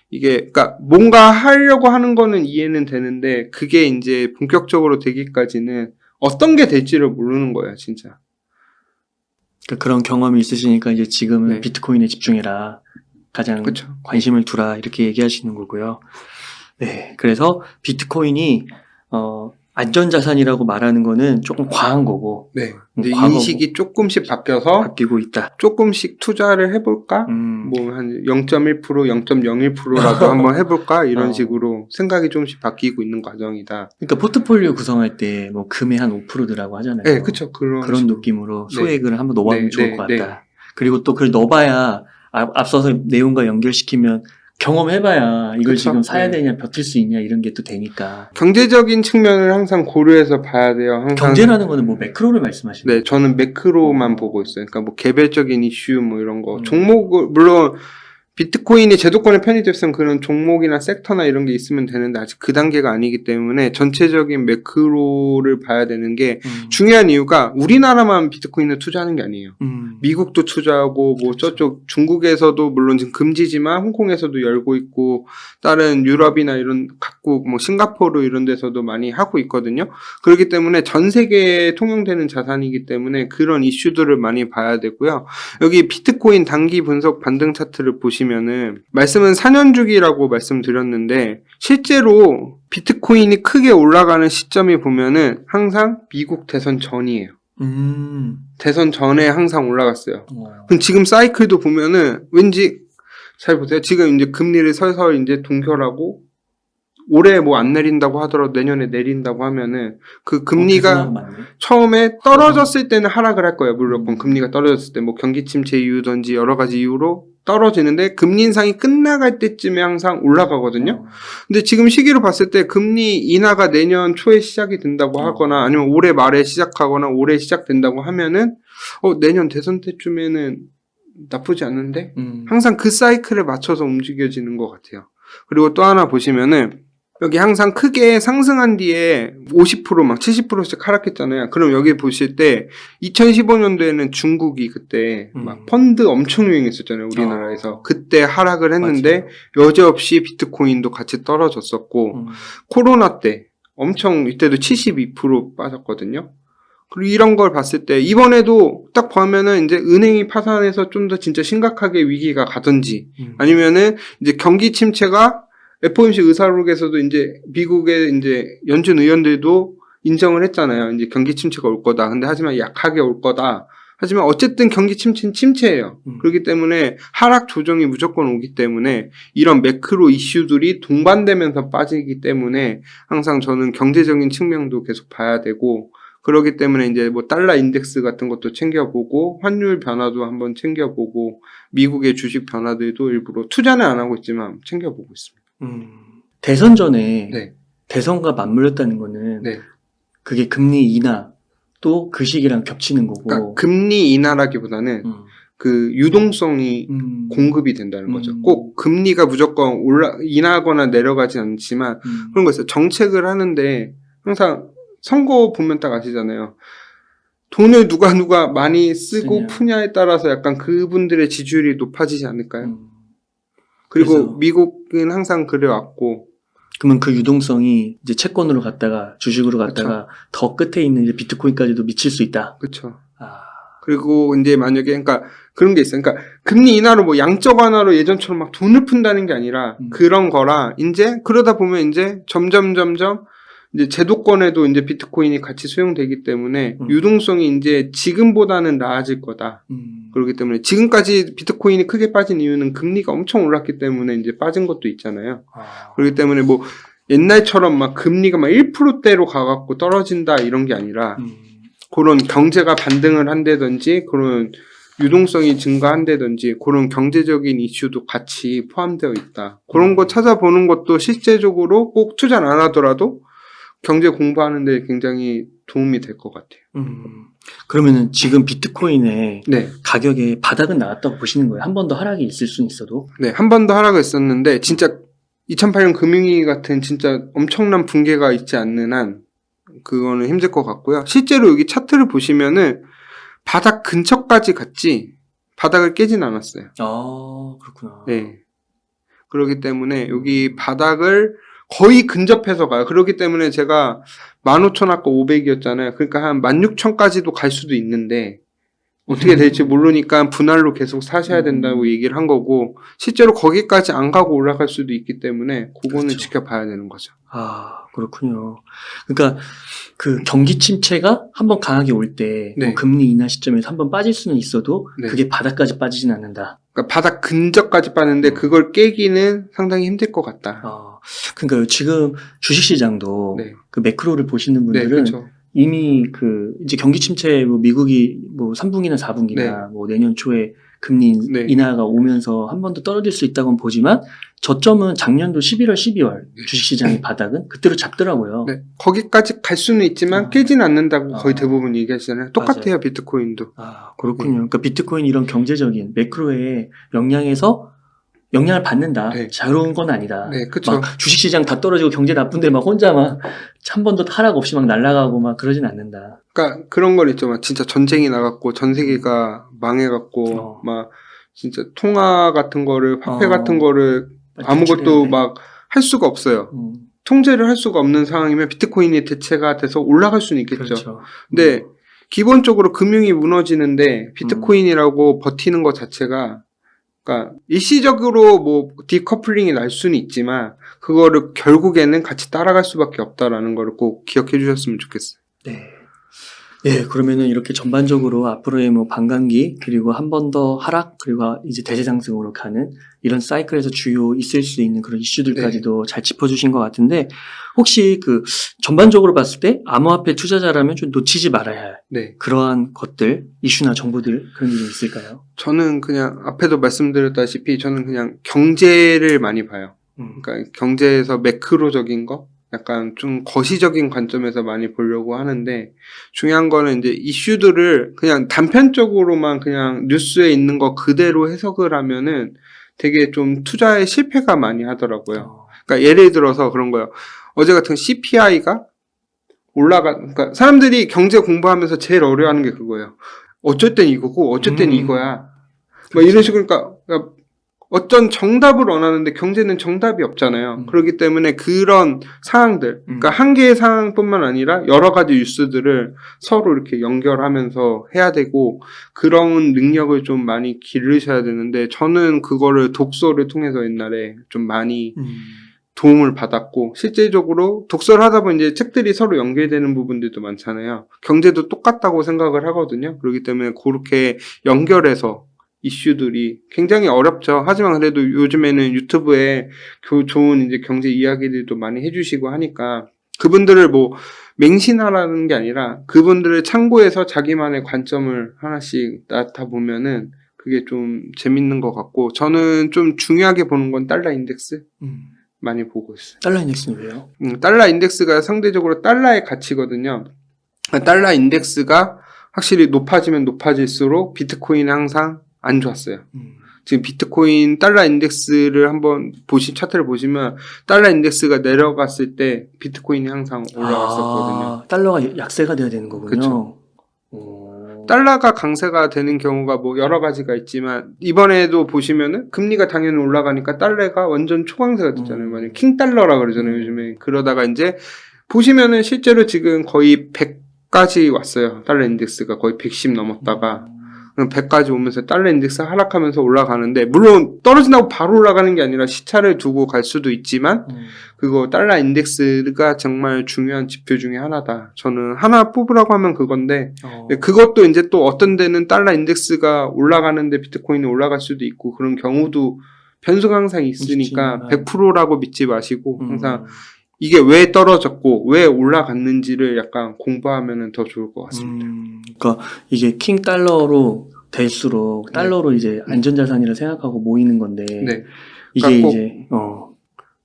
이게, 그니까, 뭔가 하려고 하는 거는 이해는 되는데, 그게 이제 본격적으로 되기까지는 어떤 게 될지를 모르는 거예요, 진짜. 그러니까 그런 경험이 있으시니까 이제 지금은 비트코인에 집중해라. 가장 관심을 두라. 이렇게 얘기하시는 거고요. 네. 그래서 비트코인이, 안전자산이라고 말하는 거는 조금 과한 거고. 이제 인식이 조금씩 바뀌고 있다. 조금씩 투자를 해볼까? 뭐 한 0.1%, 0.01%라도 한번 해볼까? 이런 식으로 생각이 조금씩 바뀌고 있는 과정이다. 그러니까 포트폴리오 구성할 때 뭐 금의 한 5%라고 하잖아요. 네, 그쵸. 그런 느낌으로 소액을 한번 넣어보면 좋을 것 같다. 그리고 또 그걸 넣어봐야 앞서서 내용과 연결시키면 경험해봐야 이걸 지금 사야 되냐, 버틸 수 있냐, 이런 게 또 되니까. 경제적인 측면을 항상 고려해서 봐야 돼요. 항상. 경제라는 거는 뭐 매크로를 말씀하시는 거예요? 네, 저는 매크로만 보고 있어요. 그러니까 뭐 개별적인 이슈 뭐 이런 거. 종목을, 물론 비트코인이 제도권에 편입됐으면 그런 종목이나 섹터나 이런 게 있으면 되는데 아직 그 단계가 아니기 때문에 전체적인 매크로를 봐야 되는 게 중요한 이유가 우리나라만 비트코인을 투자하는 게 아니에요. 미국도 투자하고 뭐 저쪽 중국에서도 물론 지금 금지지만 홍콩에서도 열고 있고 다른 유럽이나 이런 각국 뭐 싱가포르 이런 데서도 많이 하고 있거든요. 그렇기 때문에 전 세계에 통용되는 자산이기 때문에 그런 이슈들을 많이 봐야 되고요. 여기 비트코인 단기 분석 반등 차트를 보시면은 말씀은 4년 주기라고 말씀드렸는데 실제로 비트코인이 크게 올라가는 시점이 보면은 항상 미국 대선 전이에요. 대선 전에 항상 올라갔어요. 그럼 지금 사이클도 보면은 왠지 잘 보세요. 지금 이제 금리를 서서히 이제 동결하고 올해 뭐 안 내린다고 하더라도 내년에 내린다고 하면은 그 금리가 처음에 떨어졌을 때는 하락을 할 거예요. 물론 금리가 떨어졌을 때 뭐 경기 침체 이유든지 여러 가지 이유로 떨어지는데 금리 인상이 끝나갈 때쯤에 항상 올라가거든요. 근데 지금 시기로 봤을 때 금리 인하가 내년 초에 시작이 된다고 하거나 아니면 올해 말에 시작하거나 올해 시작된다고 하면은 내년 대선 때쯤에는 나쁘지 않은데 항상 그 사이클에 맞춰서 움직여지는 것 같아요. 그리고 또 하나 보시면은 여기 항상 크게 상승한 뒤에 50% 막 70%씩 하락했잖아요. 그럼 여기 보실 때 2015년도에는 중국이 그때 막 펀드 엄청 유행했었잖아요. 우리나라에서. 그때 하락을 했는데 맞아요. 여지없이 비트코인도 같이 떨어졌었고 코로나 때 엄청 이때도 72% 빠졌거든요. 그리고 이런 걸 봤을 때 이번에도 딱 보면은 이제 은행이 파산해서 좀 더 진짜 심각하게 위기가 가든지 아니면은 이제 경기 침체가 FOMC 의사록에서도 이제 미국의 이제 연준 의원들도 인정을 했잖아요. 이제 경기 침체가 올 거다. 근데 하지만 약하게 올 거다. 하지만 어쨌든 경기 침체는 침체예요. 그렇기 때문에 하락 조정이 무조건 오기 때문에 이런 매크로 이슈들이 동반되면서 빠지기 때문에 항상 저는 경제적인 측면도 계속 봐야 되고 그렇기 때문에 이제 뭐 달러 인덱스 같은 것도 챙겨보고 환율 변화도 한번 챙겨보고 미국의 주식 변화들도 일부러 투자는 안 하고 있지만 챙겨보고 있습니다. 대선 전에 네. 대선과 맞물렸다는 거는 네. 그게 금리 인하 또 그 시기랑 겹치는 거고 그러니까 금리 인하라기보다는 그 유동성이 공급이 된다는 거죠. 꼭 금리가 무조건 인하거나 내려가지 않지만 그런 거 있어요. 정책을 하는데 항상 선거 보면 딱 아시잖아요. 돈을 누가 많이 쓰고 푸냐에 따라서 약간 그분들의 지지율이 높아지지 않을까요? 그리고 그래서 미국은 항상 그래왔고. 그러면 그 유동성이 이제 채권으로 갔다가 주식으로 갔다가 그쵸. 더 끝에 있는 이제 비트코인까지도 미칠 수 있다. 그렇죠. 그리고 이제 만약에 그러니까 그런 게 있어요. 그러니까 금리 인하로 뭐 양적 완화로 예전처럼 막 돈을 푼다는 게 아니라 그런 거라 이제 그러다 보면 이제 점점 이제 제도권에도 이제 비트코인이 같이 수용되기 때문에 유동성이 이제 지금보다는 나아질 거다. 그렇기 때문에 지금까지 비트코인이 크게 빠진 이유는 금리가 엄청 올랐기 때문에 이제 빠진 것도 있잖아요. 그렇기 때문에 뭐 옛날처럼 막 금리가 막 1%대로 가갖고 떨어진다 이런 게 아니라 그런 경제가 반등을 한다든지 그런 유동성이 증가한다든지 그런 경제적인 이슈도 같이 포함되어 있다. 그런 거 찾아보는 것도 실제적으로 꼭 투자를 안 하더라도 경제 공부하는데 굉장히 도움이 될 것 같아요. 그러면은 지금 비트코인의 네. 가격에 바닥은 나왔다고 보시는 거예요? 한 번 더 하락이 있을 수는 있어도? 네, 한 번 더 하락이 있었는데 진짜 2008년 금융위기 같은 진짜 엄청난 붕괴가 있지 않는 한 그거는 힘들 것 같고요. 실제로 여기 차트를 보시면은 바닥 근처까지 갔지 바닥을 깨진 않았어요. 그렇구나. 네. 그렇기 때문에 여기 바닥을 거의 근접해서 가요. 그렇기 때문에 제가 15,000 아까 500이었잖아요. 그러니까 한 16,000까지도 갈 수도 있는데 어떻게 될지 모르니까 분할로 계속 사셔야 된다고 얘기를 한 거고 실제로 거기까지 안 가고 올라갈 수도 있기 때문에 그거는 그렇죠. 지켜봐야 되는 거죠. 그렇군요. 그러니까 그 경기 침체가 한번 강하게 올 때 네. 뭐 금리 인하 시점에서 한번 빠질 수는 있어도 네. 그게 바닥까지 빠지진 않는다. 그러니까 바닥 근접까지 빠는데 그걸 깨기는 상당히 힘들 것 같다. 그러니까 지금 주식시장도 네. 그 매크로를 보시는 분들은 네, 그렇죠. 이미 그 이제 경기 침체 뭐 미국이 뭐 3분기나 4분기나 네. 뭐 내년 초에 금리 네. 인하가 오면서 한 번 더 떨어질 수 있다고는 보지만 저점은 작년도 11월, 12월 주식시장의 바닥은 그때로 잡더라고요. 네. 거기까지 갈 수는 있지만 깨지는 않는다고 거의 대부분 얘기하시잖아요. 똑같아요. 맞아요. 비트코인도. 그렇군요. 그러니까 비트코인 이런 경제적인 매크로의 영향에서 영향을 받는다. 네. 자유로운 건 아니다. 네, 그쵸. 막 주식시장 다 떨어지고 경제 나쁜데 막 혼자 막 한 번도 하락 없이 막 날아가고 막 그러진 않는다. 그러니까 그런 걸 있죠. 막 진짜 전쟁이 나갔고 전 세계가 망해갖고 막 진짜 통화 같은 거를 화폐 같은 거를 아무것도 막 할 수가 없어요. 통제를 할 수가 없는 상황이면 비트코인이 대체가 돼서 올라갈 수는 있겠죠. 그렇죠. 근데 기본적으로 금융이 무너지는데 비트코인이라고 버티는 것 자체가 그러니까 일시적으로 뭐 디커플링이 날 수는 있지만 그거를 결국에는 같이 따라갈 수밖에 없다라는 걸 꼭 기억해 주셨으면 좋겠어요. 네. 예, 그러면은 이렇게 전반적으로 앞으로의 뭐 반감기, 그리고 한 번 더 하락, 그리고 이제 대세 상승으로 가는 이런 사이클에서 주요 있을 수 있는 그런 이슈들까지도 잘 짚어주신 것 같은데, 혹시 그 전반적으로 봤을 때 암호화폐 투자자라면 좀 놓치지 말아야 할 그러한 것들, 이슈나 정보들 그런 게 좀 있을까요? 저는 그냥 앞에도 말씀드렸다시피 저는 그냥 경제를 많이 봐요. 그러니까 경제에서 매크로적인 거, 약간 좀 거시적인 관점에서 많이 보려고 하는데 중요한 거는 이제 이슈들을 그냥 단편적으로만 그냥 뉴스에 있는 거 그대로 해석을 하면은 되게 좀 투자에 실패가 많이 하더라고요. 그러니까 예를 들어서 그런 거예요. 어제 같은 CPI가 그러니까 사람들이 경제 공부하면서 제일 어려워하는 게 그거예요. 어쩔 땐 이거고 어쩔 땐 이거야. 뭐 이런 식으로 그러니까 어떤 정답을 원하는데 경제는 정답이 없잖아요. 그렇기 때문에 그런 상황들, 그러니까 한 개의 상황뿐만 아니라 여러 가지 뉴스들을 서로 이렇게 연결하면서 해야 되고 그런 능력을 좀 많이 기르셔야 되는데 저는 그거를 독서를 통해서 옛날에 좀 많이 도움을 받았고 실제적으로 독서를 하다 보면 이제 책들이 서로 연결되는 부분들도 많잖아요. 경제도 똑같다고 생각을 하거든요. 그렇기 때문에 그렇게 연결해서 이슈들이 굉장히 어렵죠. 하지만 그래도 요즘에는 유튜브에 좋은 이제 경제 이야기들도 많이 해주시고 하니까 그분들을 뭐 맹신하라는 게 아니라 그분들을 참고해서 자기만의 관점을 하나씩 낳다 보면은 그게 좀 재밌는 것 같고 저는 좀 중요하게 보는 건 달러 인덱스 많이 보고 있어요. 달러 인덱스는 왜요? 달러 인덱스가 상대적으로 달러의 가치거든요. 달러 인덱스가 확실히 높아지면 높아질수록 비트코인은 항상 안 좋았어요. 지금 비트코인 달러 인덱스를 한번 차트를 보시면 달러 인덱스가 내려갔을 때 비트코인이 항상 올라갔었거든요. 달러가 약세가 돼야 되는 거군요. 그렇죠. 달러가 강세가 되는 경우가 뭐 여러 가지가 있지만 이번에도 보시면은 금리가 당연히 올라가니까 달러가 완전 초강세가 됐잖아요. 만약 킹달러라 그러잖아요. 요즘에. 그러다가 이제 보시면은 실제로 지금 거의 100까지 왔어요. 달러 인덱스가 거의 110 넘었다가 100까지 오면서 달러 인덱스 하락하면서 올라가는데 물론 떨어진다고 바로 올라가는 게 아니라 시차를 두고 갈 수도 있지만 그거 달러 인덱스가 정말 중요한 지표 중에 하나다. 저는 하나 뽑으라고 하면 그건데 그것도 이제 또 어떤 데는 달러 인덱스가 올라가는데 비트코인이 올라갈 수도 있고 그런 경우도 변수가 항상 있으니까 100%라고 믿지 마시고 항상 이게 왜 떨어졌고 왜 올라갔는지를 약간 공부하면 더 좋을 것 같습니다. 그러니까 이게 킹 달러로 될수록 달러로 이제 안전자산이라 생각하고 모이는 건데 이게 이제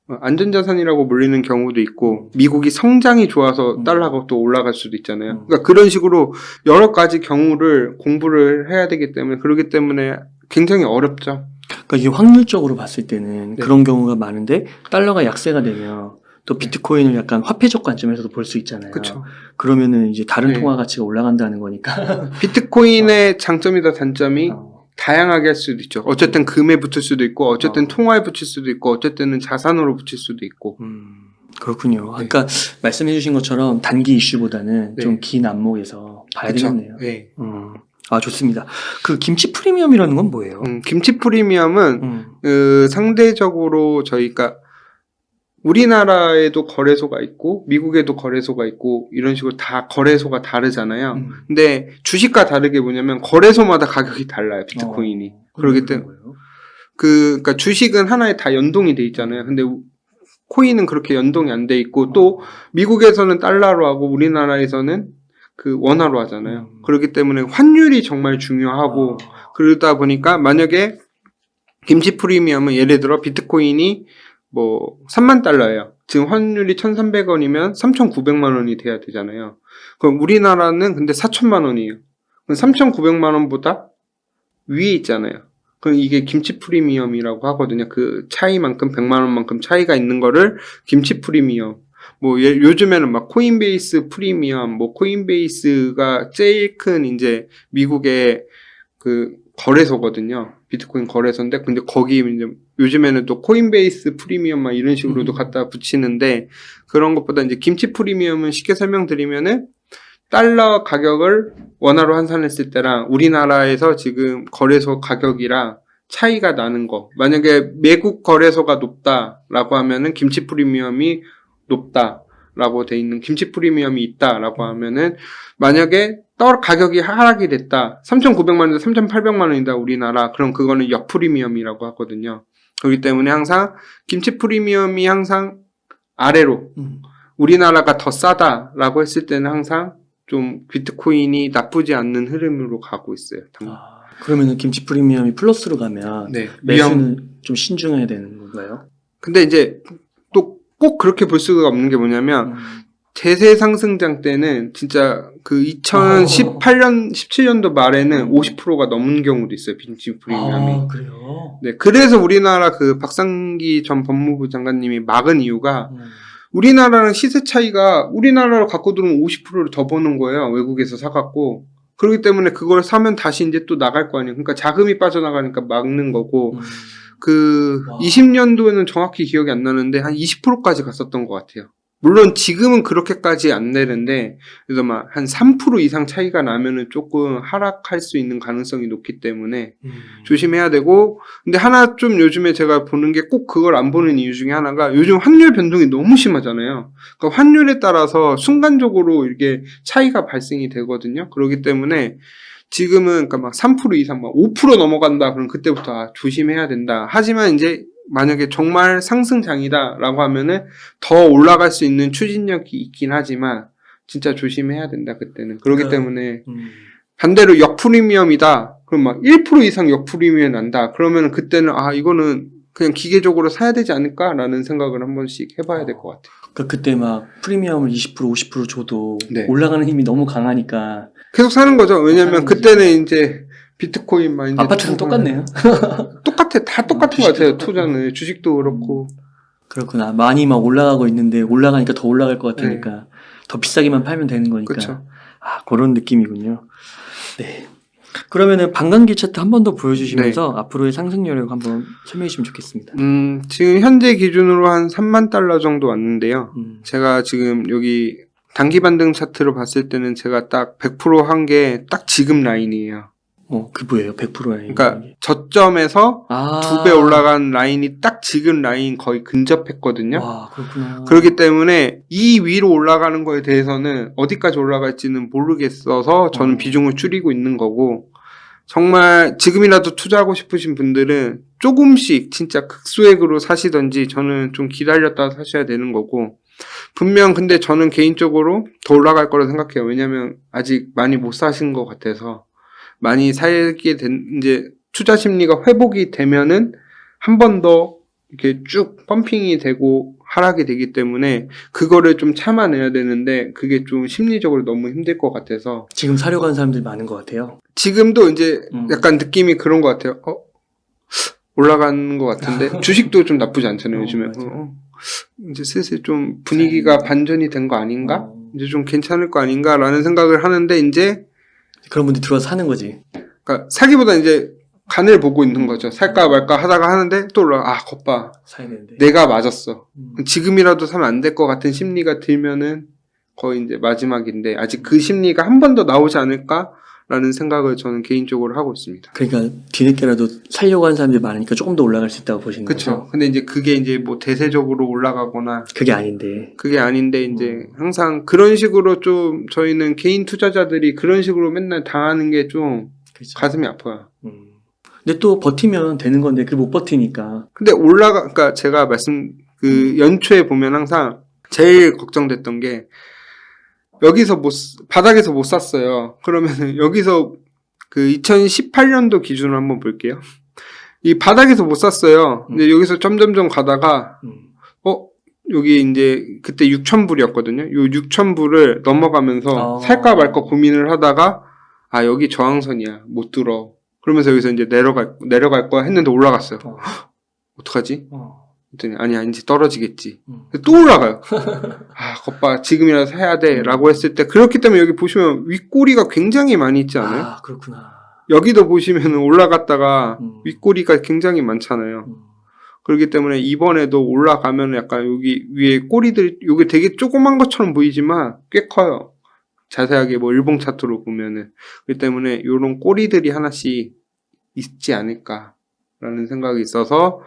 안전자산이라고 불리는 경우도 있고 미국이 성장이 좋아서 달러가 또 올라갈 수도 있잖아요. 그러니까 그런 식으로 여러 가지 경우를 공부를 해야 되기 때문에 그렇기 때문에 굉장히 어렵죠. 그러니까 이게 확률적으로 봤을 때는 그런 경우가 많은데 달러가 약세가 되면 또 비트코인을 약간 화폐적 관점에서도 볼 수 있잖아요. 그쵸. 그러면은 이제 다른 통화 가치가 올라간다는 거니까. 비트코인의 장점이다 단점이 다양하게 할 수도 있죠. 어쨌든 금에 붙을 수도 있고, 어쨌든 통화에 붙일 수도 있고, 어쨌든 자산으로 붙일 수도 있고. 그렇군요. 그러니까 말씀해주신 것처럼 단기 이슈보다는 좀 긴 안목에서 봐야 되겠네요. 네. 좋습니다. 그 김치 프리미엄이라는 건 뭐예요? 김치 프리미엄은 상대적으로 저희가 우리나라에도 거래소가 있고 미국에도 거래소가 있고 이런 식으로 다 거래소가 다르잖아요. 근데 주식과 다르게 뭐냐면 거래소마다 가격이 달라요. 비트코인이. 그렇기 때문에 그러니까 주식은 하나에 다 연동이 돼 있잖아요. 근데 코인은 그렇게 연동이 안 돼 있고 또 미국에서는 달러로 하고 우리나라에서는 그 원화로 하잖아요. 그렇기 때문에 환율이 정말 중요하고 그러다 보니까 만약에 김치 프리미엄은 예를 들어 비트코인이 뭐 3만 달러예요. 지금 환율이 1,300원이면 3,900만 원이 돼야 되잖아요. 그럼 우리나라는 근데 4천만 원이에요. 그럼 3,900만 원보다 위에 있잖아요. 그럼 이게 김치 프리미엄이라고 하거든요. 그 차이만큼 100만 원만큼 차이가 있는 거를 김치 프리미엄. 뭐 요즘에는 막 코인베이스 프리미엄, 뭐 코인베이스가 제일 큰 이제 미국의 그 거래소거든요. 비트코인 거래소인데 근데 거기 이제 요즘에는 또 코인베이스 프리미엄 막 이런 식으로도 갖다 붙이는데 그런 것보다 이제 김치 프리미엄은 쉽게 설명드리면은 달러 가격을 원화로 환산했을 때랑 우리나라에서 지금 거래소 가격이랑 차이가 나는 거. 만약에 미국 거래소가 높다라고 하면은 김치 프리미엄이 높다라고 돼 있는 김치 프리미엄이 있다라고 하면은 만약에 가격이 하락이 됐다. 3,900만 원에서 3,800만 원이다 우리나라. 그럼 그거는 역프리미엄이라고 하거든요. 그렇기 때문에 항상 김치 프리미엄이 항상 아래로 우리나라가 더 싸다라고 했을 때는 항상 좀 비트코인이 나쁘지 않는 흐름으로 가고 있어요. 그러면은 김치 프리미엄이 플러스로 가면 네, 매수는 좀 신중해야 되는 건가요? 근데 이제 또 꼭 그렇게 볼 수가 없는 게 뭐냐면 대세 상승장 때는 진짜 그 2018년, 17년도 말에는 50%가 넘는 경우도 있어요. 김치 프리미엄이. 그래요? 네, 그래서 우리나라 그 박상기 전 법무부 장관님이 막은 이유가 우리나라는 시세 차이가 우리나라로 갖고 들어오면 50%를 더 버는 거예요. 외국에서 사갖고. 그렇기 때문에 그걸 사면 다시 이제 또 나갈 거 아니에요. 그러니까 자금이 빠져나가니까 막는 거고. 20년도에는 정확히 기억이 안 나는데 한 20%까지 갔었던 것 같아요. 물론 지금은 그렇게까지 안 내는데 그래서 막 한 3% 이상 차이가 나면은 조금 하락할 수 있는 가능성이 높기 때문에 조심해야 되고 근데 하나 좀 요즘에 제가 보는 게 꼭 그걸 안 보는 이유 중에 하나가 요즘 환율 변동이 너무 심하잖아요. 그러니까 환율에 따라서 순간적으로 이게 차이가 발생이 되거든요. 그렇기 때문에 지금은 그러니까 막 3% 이상 막 5% 넘어간다 그럼 그때부터 조심해야 된다. 하지만 이제 만약에 정말 상승장이다라고 하면은 더 올라갈 수 있는 추진력이 있긴 하지만 진짜 조심해야 된다 그때는. 그렇기 때문에 반대로 역프리미엄이다. 그럼 막 1% 이상 역프리미엄 난다. 그러면 그때는 이거는 그냥 기계적으로 사야 되지 않을까라는 생각을 한 번씩 해봐야 될 것 같아요. 그러니까 그때 막 프리미엄을 20% 50% 줘도 네. 올라가는 힘이 너무 강하니까 계속 사는 거죠. 왜냐면 그때는 이제 비트코인만 이제 아파트랑 똑같네요. 똑같아. 다 똑같은 것 같아요. 투자는 주식도 그렇고. 그렇구나. 많이 막 올라가고 있는데 올라가니까 더 올라갈 것 같으니까 더 비싸게만 팔면 되는 거니까. 그렇죠. 그런 느낌이군요. 네. 그러면은 반감기 차트 한 번 더 보여주시면서 앞으로의 상승 여력 한번 설명해 주시면 좋겠습니다. 지금 현재 기준으로 한 3만 달러 정도 왔는데요. 제가 지금 여기 단기 반등 차트로 봤을 때는 제가 딱 100% 한 게 딱 지금 라인이에요. 그 뭐예요? 100% 라인. 그러니까 저점에서 2배 올라간 라인이 딱 지금 라인 거의 근접했거든요. 와, 그렇구나. 그렇기 때문에 이 위로 올라가는 거에 대해서는 어디까지 올라갈지는 모르겠어서 저는 비중을 줄이고 있는 거고 정말 지금이라도 투자하고 싶으신 분들은 조금씩 진짜 극소액으로 사시던지 저는 좀 기다렸다 사셔야 되는 거고 분명 근데 저는 개인적으로 더 올라갈 거라 생각해요. 왜냐면 아직 많이 못 사신 것 같아서 많이 사게 된 이제 투자 심리가 회복이 되면은 한 번 더 이렇게 쭉 펌핑이 되고 하락이 되기 때문에 그거를 좀 참아내야 되는데 그게 좀 심리적으로 너무 힘들 것 같아서 지금 사려고 하는 사람들이 많은 것 같아요. 지금도 이제 약간 느낌이 그런 것 같아요. 올라가는 것 같은데 주식도 좀 나쁘지 않잖아요 요즘에. 이제 슬슬 좀 분위기가 반전이 된 거 아닌가? 이제 좀 괜찮을 거 아닌가라는 생각을 하는데 이제 그런 분들 들어와서 사는 거지. 그러니까 사기보다 이제 간을 보고 있는 거죠. 살까 말까 하다가 하는데 또 겉봐. 사야 되는데. 내가 맞았어. 지금이라도 사면 안 될 것 같은 심리가 들면은 거의 이제 마지막인데 아직 그 심리가 한 번 더 나오지 않을까라는 생각을 저는 개인적으로 하고 있습니다. 그러니까 뒤늦게라도 살려고 하는 사람들이 많으니까 조금 더 올라갈 수 있다고 보시는 거죠. 그렇죠. 근데 이제 그게 이제 뭐 대세적으로 올라가거나 그게 아닌데 이제 항상 그런 식으로 좀 저희는 개인 투자자들이 그런 식으로 맨날 당하는 게 좀 그렇죠. 가슴이 아파요. 근데 또 버티면 되는 건데 그걸 못 버티니까. 근데 그러니까 제가 연초에 보면 항상 제일 걱정됐던 게 여기서 바닥에서 못 샀어요. 그러면은 여기서 2018년도 기준으로 한번 볼게요. 이 바닥에서 못 샀어요. 근데 여기서 점점점 가다가 여기 이제 그때 6,000불이었거든요. 요 6,000불을 넘어가면서 살까 말까 고민을 하다가 여기 저항선이야. 못 들어. 그러면서 여기서 이제 내려갈 거야 했는데 올라갔어요. 어떡하지? 그랬더니 아니 이제 떨어지겠지. 또 올라가요. 아, 겉봐 지금이라도 해야 돼라고 했을 때 그렇기 때문에 여기 보시면 윗꼬리가 굉장히 많이 있지 않아요? 아, 그렇구나. 여기도 보시면 올라갔다가 윗꼬리가 굉장히 많잖아요. 그렇기 때문에 이번에도 올라가면 약간 여기 위에 꼬리들이 여기 되게 조그만 것처럼 보이지만 꽤 커요. 자세하게 뭐 일봉 차트로 보면은. 그렇기 때문에 이런 꼬리들이 하나씩 있지 않을까라는 생각이 있어서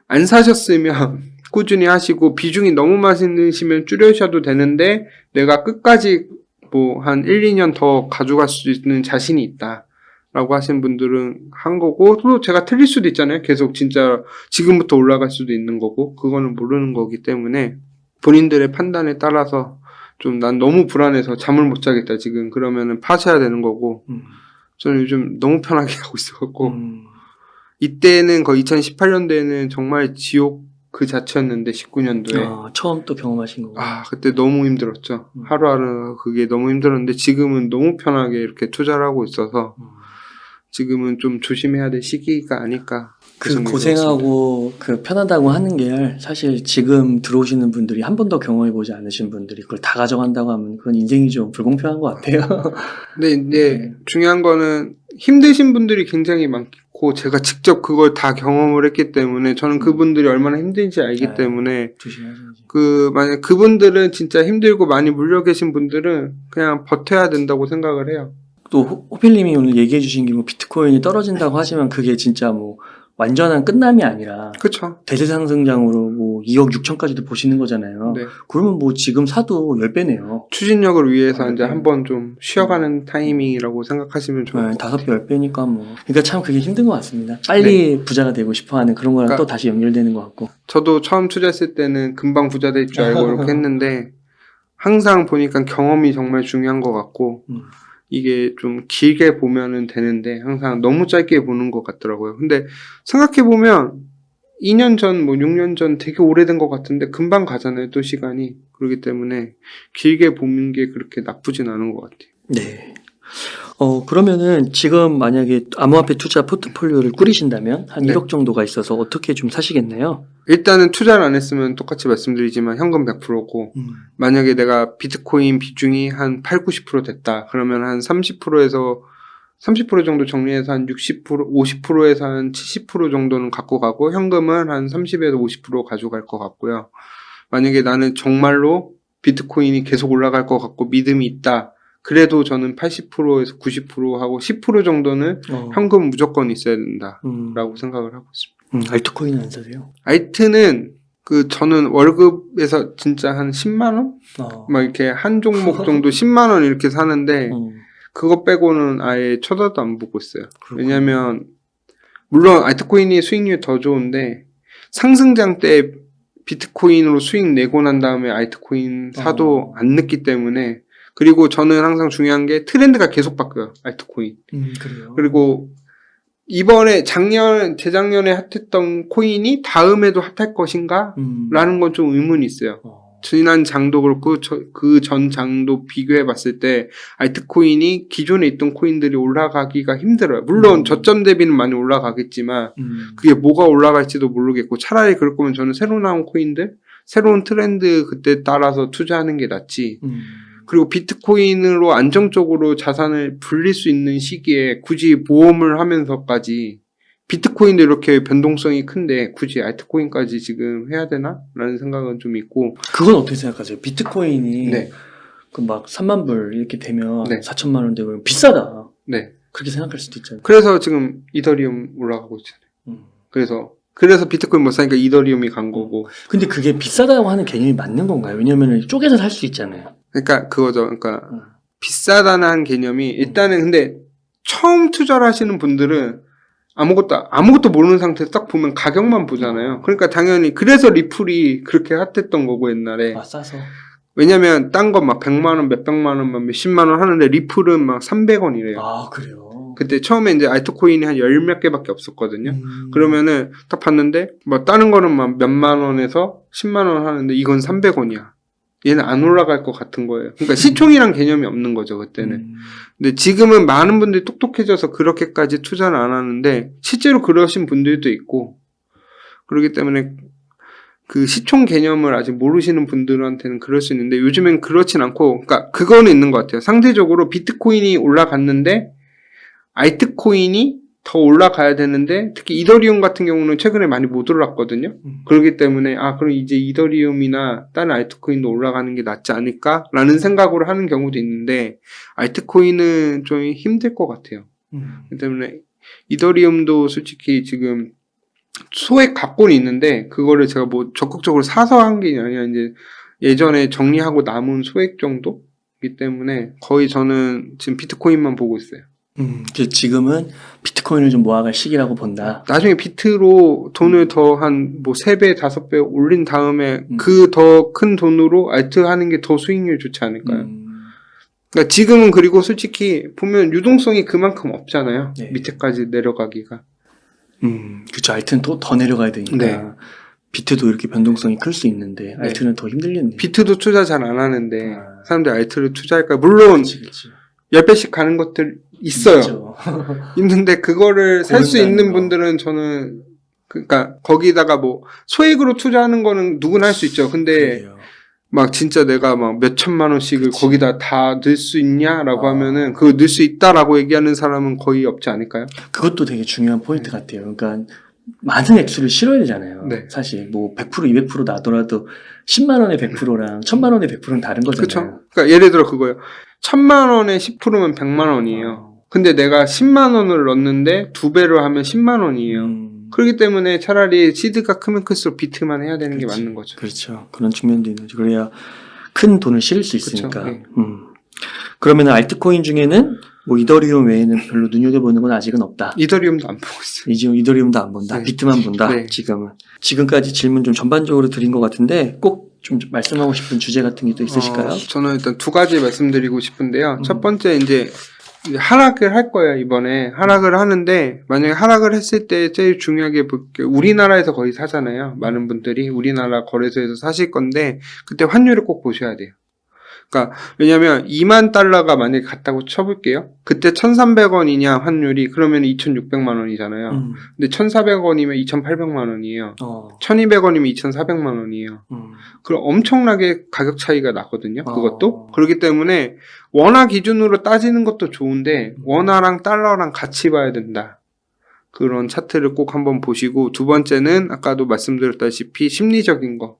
안 사셨으면 꾸준히 하시고 비중이 너무 많으시면 줄여셔도 되는데 내가 끝까지 뭐 한 1, 2년 더 가져갈 수 있는 자신이 있다 라고 하신 분들은 한 거고 또 제가 틀릴 수도 있잖아요. 계속 진짜 지금부터 올라갈 수도 있는 거고 그거는 모르는 거기 때문에 본인들의 판단에 따라서 좀 난 너무 불안해서 잠을 못 자겠다 지금 그러면은 파셔야 되는 거고 저는 요즘 너무 편하게 하고 있어갖고 이때는 거의 2018년도에는 정말 지옥 그 자체였는데 19년도에 처음 또 경험하신 거고. 그때 너무 힘들었죠. 하루하루 그게 너무 힘들었는데 지금은 너무 편하게 이렇게 투자를 하고 있어서 지금은 좀 조심해야 될 시기가 아닐까. 그 고생하고 그 편하다고 하는 게 사실 지금 들어오시는 분들이 한 번도 경험해보지 않으신 분들이 그걸 다 가져간다고 하면 그건 인생이 좀 불공평한 것 같아요. 근데 이제 중요한 거는 힘드신 분들이 굉장히 많고 제가 직접 그걸 다 경험을 했기 때문에 저는 그분들이 얼마나 힘든지 알기 때문에 조심하셔야지. 만약 그분들은 진짜 힘들고 많이 물려 계신 분들은 그냥 버텨야 된다고 생각을 해요. 또 호필님이 오늘 얘기해 주신 게 뭐 비트코인이 떨어진다고 하지만 그게 진짜 뭐 완전한 끝남이 아니라 그쵸. 대세 상승장으로 뭐 2억 6천까지도 보시는 거잖아요. 네. 그러면 뭐 지금 사도 10배네요. 추진력을 위해서 이제 한번 좀 쉬어가는 타이밍이라고 생각하시면 좋을 것 같아요. 5배, 10배니까 뭐. 그러니까 참 그게 힘든 것 같습니다. 빨리 부자가 되고 싶어 하는 그런 거랑 또 다시 연결되는 것 같고. 저도 처음 투자했을 때는 금방 부자 될 줄 알고 이렇게 했는데 항상 보니까 경험이 정말 중요한 것 같고 이게 좀 길게 보면은 되는데 항상 너무 짧게 보는 것 같더라고요. 근데 생각해보면 2년 전, 뭐 6년 전 되게 오래된 것 같은데 금방 가잖아요, 또 시간이. 그렇기 때문에 길게 보는 게 그렇게 나쁘진 않은 것 같아요. 네. 그러면은 지금 만약에 암호화폐 투자 포트폴리오를 꾸리신다면 한 1억 정도가 있어서 어떻게 좀 사시겠나요? 일단은 투자를 안 했으면 똑같이 말씀드리지만 현금 100%고 만약에 내가 비트코인 비중이 한 8, 90% 됐다. 그러면 한 30%에서 30% 정도 정리해서 한 60%, 50%에서 한 70% 정도는 갖고 가고 현금은 한 30에서 50% 가져갈 것 같고요. 만약에 나는 정말로 비트코인이 계속 올라갈 것 같고 믿음이 있다. 그래도 저는 80%에서 90% 하고 10% 정도는 현금 무조건 있어야 된다라고 생각을 하고 있습니다. 알트코인은 안 사세요? 알트는 저는 월급에서 진짜 한 10만 원? 막 이렇게 한 종목 정도 10만 원 이렇게 사는데 그거 빼고는 아예 쳐다도 안 보고 있어요. 그렇구나. 왜냐면 물론 알트코인이 수익률이 더 좋은데 상승장 때 비트코인으로 수익 내고 난 다음에 알트코인 사도 안 늦기 때문에 그리고 저는 항상 중요한 게 트렌드가 계속 바뀌어요. 알트코인. 그래요. 그리고 이번에 재작년에 핫했던 코인이 다음에도 핫할 것인가? 라는 건 좀 의문이 있어요. 지난 장도 그렇고 그 전 장도 비교해 봤을 때 알트코인이 기존에 있던 코인들이 올라가기가 힘들어요. 물론 저점 대비는 많이 올라가겠지만 그게 뭐가 올라갈지도 모르겠고 차라리 그럴 거면 저는 새로 나온 코인들 새로운 트렌드 그때 따라서 투자하는 게 낫지. 그리고 비트코인으로 안정적으로 자산을 불릴 수 있는 시기에 굳이 모험을 하면서까지 비트코인도 이렇게 변동성이 큰데 굳이 알트코인까지 지금 해야 되나? 라는 생각은 좀 있고. 그건 어떻게 생각하세요? 비트코인이 네. 그 막 3만 불 이렇게 되면 네. 4천만 원 되고 비싸다. 네. 그렇게 생각할 수도 있잖아요. 그래서 지금 이더리움 올라가고 있잖아요. 그래서 비트코인 못 사니까 이더리움이 간 거고. 근데 그게 비싸다고 하는 개념이 맞는 건가요? 왜냐면 쪼개서 살 수 있잖아요. 그러니까 그거죠. 그러니까 비싸다는 개념이 일단은 근데 처음 투자를 하시는 분들은 아무것도 모르는 상태에서 딱 보면 가격만 보잖아요. 그러니까 당연히 그래서 리플이 그렇게 핫했던 거고 옛날에. 싸서. 왜냐면 딴 건 막 100만 원, 몇백만 원, 막 몇십만 원 하는데 리플은 막 300원이래요. 아, 그래요? 그때 처음에 이제 알트코인이 한 10몇 개밖에 없었거든요. 그러면은 딱 봤는데 뭐 다른 거는 막 몇만 원에서 10만 원 하는데 이건 300원이야. 얘는 안 올라갈 것 같은 거예요. 그러니까 시총이란 개념이 없는 거죠, 그때는. 근데 지금은 많은 분들이 똑똑해져서 그렇게까지 투자를 안 하는데 실제로 그러신 분들도 있고, 그렇기 때문에 그 시총 개념을 아직 모르시는 분들한테는 그럴 수 있는데 요즘엔 그렇진 않고, 그러니까 그거는 있는 것 같아요. 상대적으로 비트코인이 올라갔는데 알트코인이 더 올라가야 되는데, 특히 이더리움 같은 경우는 최근에 많이 못 올랐거든요. 그렇기 때문에 그럼 이제 이더리움이나 다른 알트코인도 올라가는 게 낫지 않을까라는 생각으로 하는 경우도 있는데, 알트코인은 좀 힘들 것 같아요. 그렇기 때문에 이더리움도 솔직히 지금 소액 갖고는 있는데, 그거를 제가 뭐 적극적으로 사서 한 게 아니라 이제 예전에 정리하고 남은 소액 정도이기 때문에 거의 저는 지금 비트코인만 보고 있어요. 지금은 비트코인을 좀 모아갈 시기라고 본다. 나중에 비트로 돈을 더 한 뭐 3배, 5배 올린 다음에 그 더 큰 돈으로 알트 하는 게 더 수익률 좋지 않을까요? 그러니까 지금은, 그리고 솔직히 보면 유동성이 그만큼 없잖아요. 네. 밑에까지 내려가기가. 그쵸. 알트는 더 내려가야 되니까. 네. 비트도 이렇게 변동성이 클 수 있는데 알트는 더 힘들겠네요. 비트도 투자 잘 안 하는데 사람들이 알트를 투자할까? 물론 그치. 10배씩 가는 것들 있어요. 있는데 그거를 살 수 있는 거. 분들은 저는, 그러니까 거기다가 뭐 소액으로 투자하는 거는 누구나 할 수 있죠. 근데 그래요. 막 진짜 내가 막 몇 천만 원씩을 그치. 거기다 다 넣을 수 있냐라고 하면은, 그거 넣을 수 있다라고 얘기하는 사람은 거의 없지 않을까요? 그것도 되게 중요한 포인트 같아요. 그러니까 많은 액수를 실어야 되잖아요. 네. 사실 뭐 100% 200% 나더라도 10만 원의 100%랑 1000만 원의 100%는 다른 거잖아요. 그렇죠. 그러니까 예를 들어 그거예요. 1000만 원에 10%면 100만 원이에요. 근데 내가 10만 원을 넣었는데 2배로 하면 10만 원이에요. 그렇기 때문에 차라리 시드가 크면 클수록 비트만 해야 되는 게 맞는 거죠. 그렇죠. 그런 측면도 있는 거죠. 그래야 큰 돈을 실을 수 있으니까. 그렇죠. 네. 그러면 알트코인 중에는 뭐 이더리움 외에는 별로 눈여겨보는 건 아직은 없다. 이더리움도 안 보고 있어요. 지금 이더리움도 안 본다. 네. 비트만 본다. 네. 지금은. 지금까지 질문 좀 전반적으로 드린 것 같은데 꼭 좀 말씀하고 싶은 주제 같은 게 또 있으실까요? 저는 일단 2가지 말씀드리고 싶은데요. 첫 번째, 이제 하락을 할 거예요, 이번에. 하락을 하는데, 만약에 하락을 했을 때 제일 중요하게 볼게요. 우리나라에서 거의 사잖아요. 많은 분들이 우리나라 거래소에서 사실 건데, 그때 환율을 꼭 보셔야 돼요. 그러니까 왜냐면 2만 달러가 만약에 갔다고 쳐볼게요. 그때 1,300원이냐 환율이, 그러면 2,600만 원이잖아요. 근데 1,400원이면 2,800만 원이에요. 1,200원이면 2,400만 원이에요. 그럼 엄청나게 가격 차이가 나거든요. 그것도. 그렇기 때문에 원화 기준으로 따지는 것도 좋은데 원화랑 달러랑 같이 봐야 된다. 그런 차트를 꼭 한번 보시고, 두 번째는 아까도 말씀드렸다시피 심리적인 거.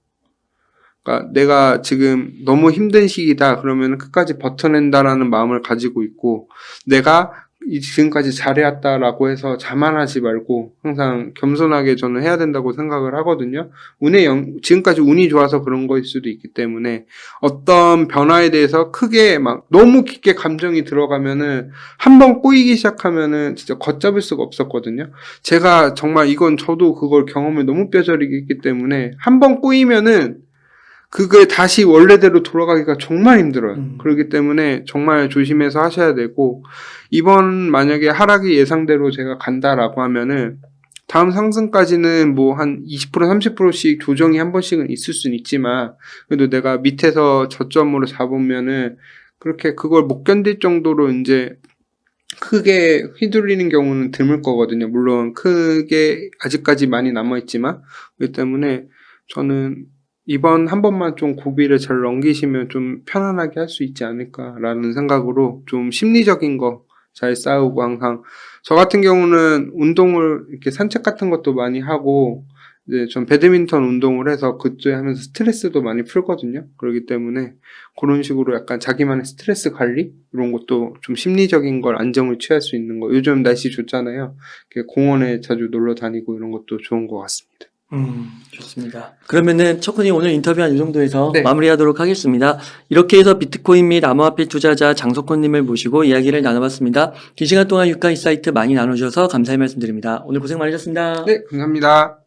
그러니까 내가 지금 너무 힘든 시기다 그러면 끝까지 버텨낸다라는 마음을 가지고 있고, 내가 지금까지 잘해왔다라고 해서 자만하지 말고 항상 겸손하게 저는 해야 된다고 생각을 하거든요. 지금까지 운이 좋아서 그런 거일 수도 있기 때문에 어떤 변화에 대해서 크게 막 너무 깊게 감정이 들어가면은, 한번 꼬이기 시작하면은 진짜 걷잡을 수가 없었거든요. 제가 정말 이건 저도 그걸 경험을 너무 뼈저리게 했기 때문에 한번 꼬이면은 그게 다시 원래대로 돌아가기가 정말 힘들어요. 그렇기 때문에 정말 조심해서 하셔야 되고, 이번 만약에 하락이 예상대로 제가 간다라고 하면은 다음 상승까지는 뭐 한 20% 30%씩 조정이 한 번씩은 있을 수는 있지만, 그래도 내가 밑에서 저점으로 잡으면은 그렇게 그걸 못 견딜 정도로 이제 크게 휘둘리는 경우는 드물 거거든요. 물론 크게 아직까지 많이 남아있지만. 그렇기 때문에 저는 이번 한 번만 좀 고비를 잘 넘기시면 좀 편안하게 할 수 있지 않을까라는 생각으로 좀 심리적인 거 잘 싸우고, 항상 저 같은 경우는 운동을 이렇게 산책 같은 것도 많이 하고, 이제 전 배드민턴 운동을 해서 그쪽에 하면서 스트레스도 많이 풀거든요. 그렇기 때문에 그런 식으로 약간 자기만의 스트레스 관리 이런 것도 좀 심리적인 걸 안정을 취할 수 있는 거. 요즘 날씨 좋잖아요. 이렇게 공원에 자주 놀러 다니고 이런 것도 좋은 것 같습니다. 좋습니다. 그러면은 척훈이 오늘 인터뷰한 이 정도에서 네. 마무리하도록 하겠습니다. 이렇게 해서 비트코인 및 암호화폐 투자자 장석훈님을 모시고 이야기를 나눠봤습니다. 긴 시간 동안 유가 인사이트 많이 나눠주셔서 감사의 말씀드립니다. 오늘 고생 많으셨습니다. 네, 감사합니다.